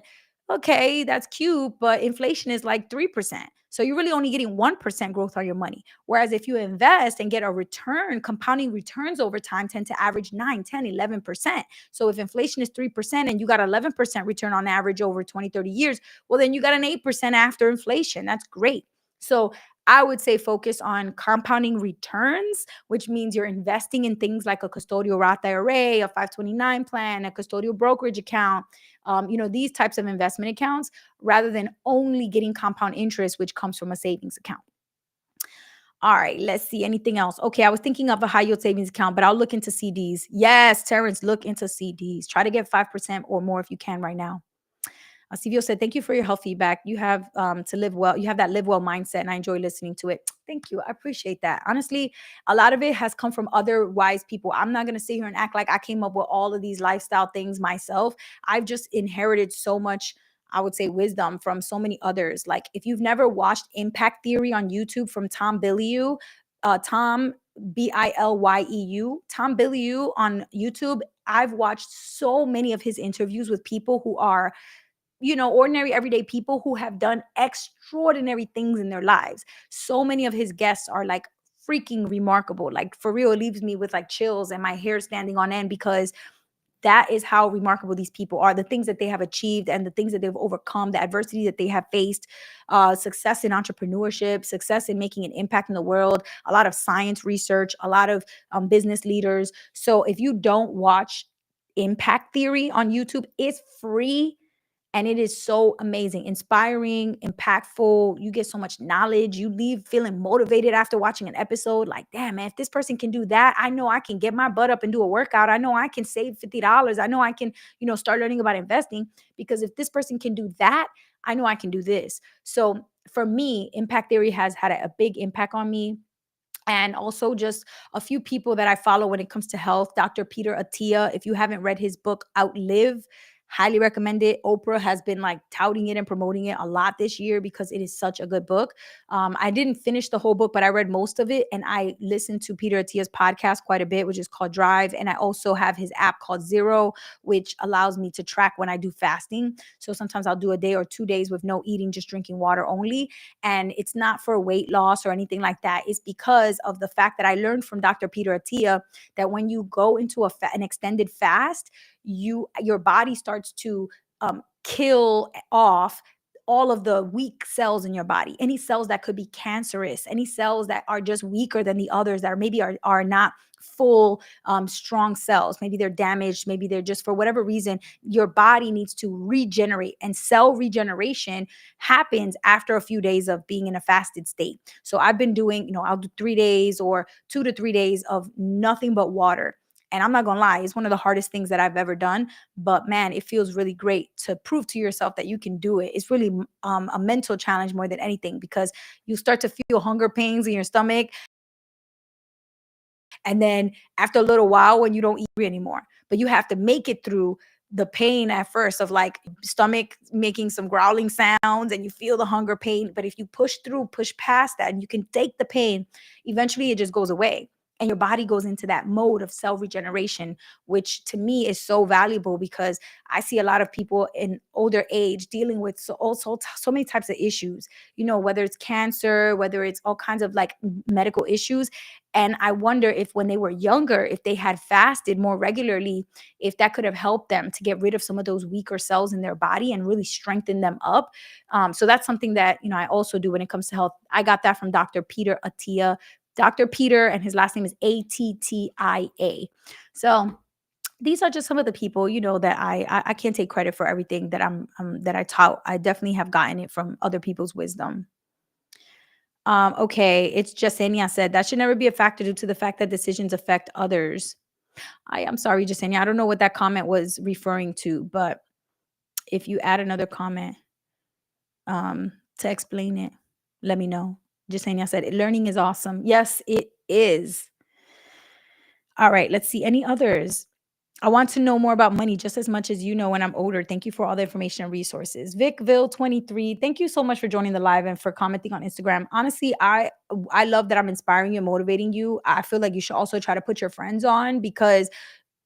okay, that's cute, but inflation is like 3%. So you're really only getting 1% growth on your money. Whereas if you invest and get a return, compounding returns over time tend to average 9, 10, 11%. So if inflation is 3% and you got 11% return on average over 20, 30 years, well, then you got an 8% after inflation. That's great. So I would say focus on compounding returns, which means you're investing in things like a custodial Roth IRA, a 529 plan, a custodial brokerage account, these types of investment accounts, rather than only getting compound interest, which comes from a savings account. All right, let's see. Anything else? Okay, I was thinking of a high yield savings account, but I'll look into CDs. Yes, Terrence, look into CDs. Try to get 5% or more if you can right now. Silvio said, thank you for your health feedback. You have to live well. You have that live well mindset, and I enjoy listening to it. Thank you. I appreciate that. Honestly, a lot of it has come from other wise people. I'm not going to sit here and act like I came up with all of these lifestyle things myself. I've just inherited so much, I would say, wisdom from so many others. Like if you've never watched Impact Theory on YouTube from Tom Bilyeu, Tom Bilyeu, Tom Bilyeu on YouTube, I've watched so many of his interviews with people who are ordinary everyday people who have done extraordinary things in their lives. So many of his guests are like freaking remarkable. Like for real, it leaves me with like chills and my hair standing on end because that is how remarkable these people are, the things that they have achieved and the things that they've overcome, the adversity that they have faced, success in entrepreneurship, success in making an impact in the world, a lot of science research, a lot of business leaders. So if you don't watch Impact Theory on YouTube, it's free. And it is so amazing, inspiring, impactful. You get so much knowledge. You leave feeling motivated after watching an episode. Like, damn, man, if this person can do that, I know I can get my butt up and do a workout. I know I can save $50. I know I can, start learning about investing because if this person can do that, I know I can do this. So for me, Impact Theory has had a big impact on me. and also just a few people that I follow when it comes to health. Dr. Peter Attia, if you haven't read his book Outlive, highly recommend it. Oprah has been like touting it and promoting it a lot this year because it is such a good book. I didn't finish the whole book, but I read most of it, and I listened to Peter Attia's podcast quite a bit, which is called Drive. And I also have his app called Zero, which allows me to track when I do fasting. So sometimes I'll do a day or 2 days with no eating, just drinking water only. And it's not for weight loss or anything like that. It's because of the fact that I learned from Dr. Peter Attia that when you go into an extended fast, your body starts to kill off all of the weak cells in your body, any cells that could be cancerous, any cells that are just weaker than the others, that are not full strong cells. Maybe they're damaged, maybe they're just, for whatever reason, your body needs to regenerate, and cell regeneration happens after a few days of being in a fasted state. So I've been doing, I'll do 3 days or 2 to 3 days of nothing but water. And I'm not gonna lie, it's one of the hardest things that I've ever done. But man, it feels really great to prove to yourself that you can do it. It's really a mental challenge more than anything, because you start to feel hunger pains in your stomach. And then after a little while, when you don't eat anymore, but you have to make it through the pain at first of like stomach making some growling sounds, and you feel the hunger pain. But if you push past that, and you can take the pain, eventually it just goes away. And your body goes into that mode of cell regeneration, which to me is so valuable, because I see a lot of people in older age dealing with so many types of issues, whether it's cancer, whether it's all kinds of like medical issues. And I wonder if when they were younger, if they had fasted more regularly, if that could have helped them to get rid of some of those weaker cells in their body and really strengthen them up. So that's something that, I also do when it comes to health. I got that from Dr. Peter Attia. Dr. Peter, and his last name is Attia. So these are just some of the people, that I can't take credit for everything that that I taught. I definitely have gotten it from other people's wisdom. Okay, it's Jasenia said that should never be a factor due to the fact that decisions affect others. I'm sorry, Jasenia. I don't know what that comment was referring to, but if you add another comment to explain it, let me know. Jasenia said learning is awesome. Yes, it is. All right, let's see. Any others? I want to know more about money just as much as you know when I'm older. Thank you for all the information and resources. Vicville23, thank you so much for joining the live and for commenting on Instagram. Honestly, I love that I'm inspiring you and motivating you. I feel like you should also try to put your friends on, because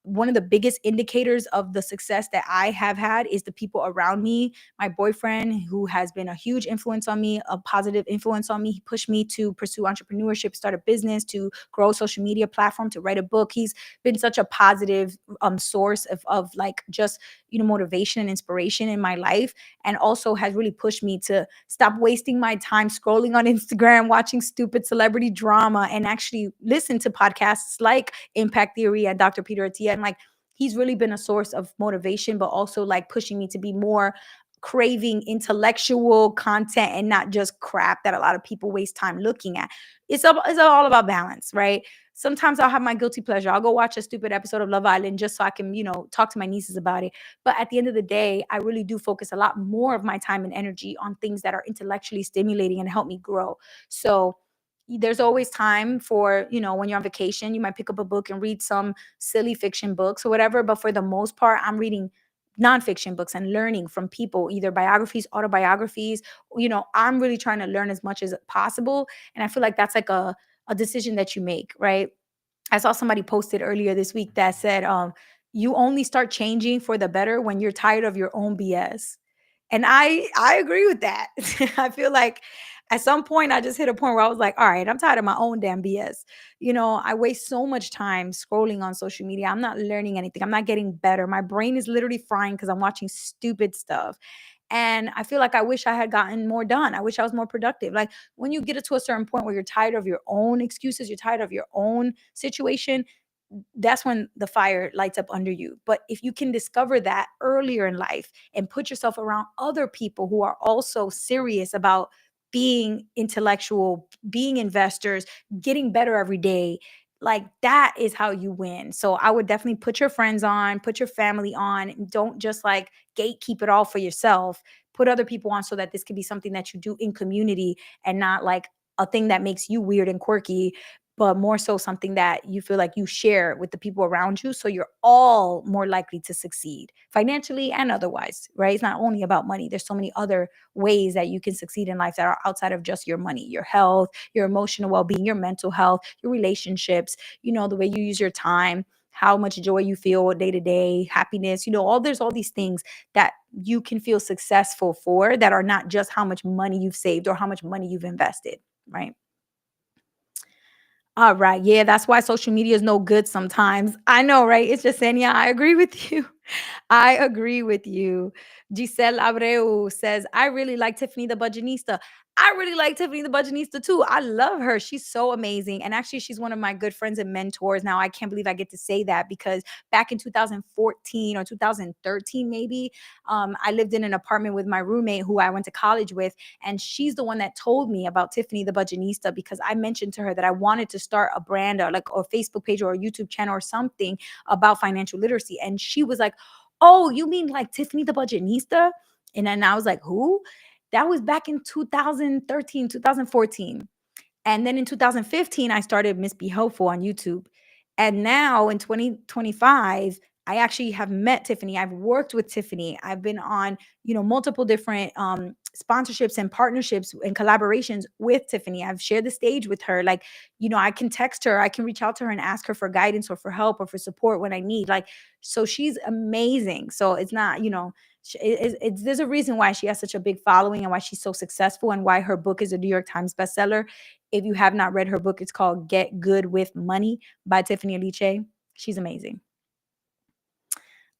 one of the biggest indicators of the success that I have had is the people around me. My boyfriend, who has been a huge influence on me, a positive influence on me. He pushed me to pursue entrepreneurship, start a business, to grow a social media platform, to write a book. He's been such a positive source of like just, motivation and inspiration in my life, and also has really pushed me to stop wasting my time scrolling on Instagram, watching stupid celebrity drama, and actually listen to podcasts like Impact Theory and Dr. Peter Attia. And like, he's really been a source of motivation, but also like pushing me to be more craving intellectual content and not just crap that a lot of people waste time looking at. It's all about balance, right? Sometimes I'll have my guilty pleasure. I'll go watch a stupid episode of Love Island just so I can, talk to my nieces about it. But at the end of the day, I really do focus a lot more of my time and energy on things that are intellectually stimulating and help me grow. So there's always time for, when you're on vacation, you might pick up a book and read some silly fiction books or whatever. But for the most part, I'm reading nonfiction books and learning from people, either biographies, autobiographies. I'm really trying to learn as much as possible. And I feel like that's like a decision that you make, right? I saw somebody posted earlier this week that said, you only start changing for the better when you're tired of your own BS. And I agree with that. I feel like at some point I just hit a point where I was like, all right, I'm tired of my own damn BS. I waste so much time scrolling on social media. I'm not learning anything. I'm not getting better. My brain is literally frying because I'm watching stupid stuff. And I feel like I wish I had gotten more done. I wish I was more productive. Like, when you get it to a certain point where you're tired of your own excuses, you're tired of your own situation, that's when the fire lights up under you. But if you can discover that earlier in life and put yourself around other people who are also serious about being intellectual, being investors, getting better every day, like, that is how you win. So I would definitely put your friends on, put your family on. Don't just like gatekeep it all for yourself. Put other people on so that this could be something that you do in community and not like a thing that makes you weird and quirky. but more so something that you feel like you share with the people around you. So you're all more likely to succeed financially and otherwise, right? It's not only about money. There's so many other ways that you can succeed in life that are outside of just your money, your health, your emotional well being, your mental health, your relationships, the way you use your time, how much joy you feel day to day, happiness, there's all these things that you can feel successful for that are not just how much money you've saved or how much money you've invested, right? All right. Yeah, that's why social media is no good sometimes. I know, right? It's just saying, yeah, I agree with you. I agree with you. Giselle Abreu says, I really like Tiffany the Budgetnista. I really like Tiffany the Budgetnista too. I love her. She's so amazing. And actually, she's one of my good friends and mentors. Now, I can't believe I get to say that because back in 2014 or 2013, maybe, I lived in an apartment with my roommate who I went to college with. And she's the one that told me about Tiffany the Budgetnista because I mentioned to her that I wanted to start a brand or like a Facebook page or a YouTube channel or something about financial literacy. And she was like, oh, you mean like Tiffany the Budgetnista? And then I was like, who? That was back in 2013, 2014. And then in 2015, I started Miss Be Helpful on YouTube. And now in 2025, I actually have met Tiffany. I've worked with Tiffany. I've been on, multiple different sponsorships and partnerships and collaborations with Tiffany. I've shared the stage with her. Like, I can text her, I can reach out to her and ask her for guidance or for help or for support when I need. Like, so she's amazing. So it's not, there's a reason why she has such a big following and why she's so successful and why her book is a New York Times bestseller. If you have not read her book, it's called Get Good with Money by Tiffany Aliche. She's amazing.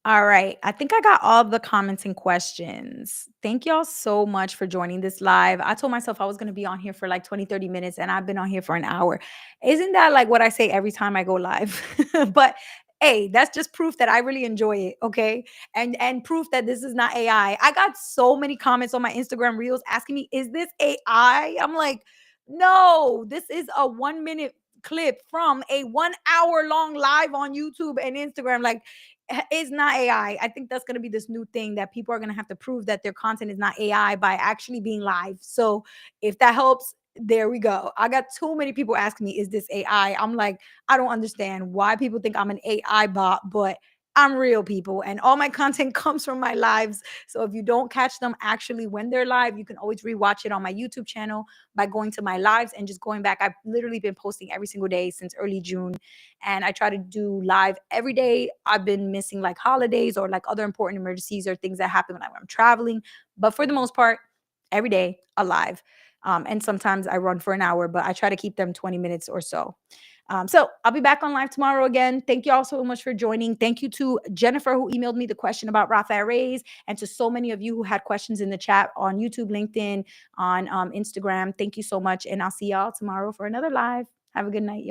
All right. I think I got all the comments and questions. Thank y'all so much for joining this live. I told myself I was going to be on here for like 20, 30 minutes, and I've been on here for an hour. Isn't that like what I say every time I go live? But hey, that's just proof that I really enjoy it. Okay. And proof that this is not AI. I got so many comments on my Instagram reels asking me, is this AI? I'm like, no, this is a 1 minute clip from a 1 hour long live on YouTube and Instagram. Like, is not AI. I think that's going to be this new thing that people are going to have to prove that their content is not AI by actually being live. So if that helps, there we go. I got too many people asking me, is this AI? I'm like, I don't understand why people think I'm an AI bot, but I'm real, people, and all my content comes from my lives. So if you don't catch them actually when they're live, you can always rewatch it on my YouTube channel by going to my lives and just going back. I've literally been posting every single day since early June, and I try to do live every day. I've been missing like holidays or like other important emergencies or things that happen when I'm traveling, but for the most part, every day alive. And sometimes I run for an hour, but I try to keep them 20 minutes or so. So I'll be back on live tomorrow again. Thank you all so much for joining. Thank you to Jennifer who emailed me the question about Roth IRAs, and to so many of you who had questions in the chat on YouTube, LinkedIn, on Instagram. Thank you so much, and I'll see y'all tomorrow for another live. Have a good night, y'all.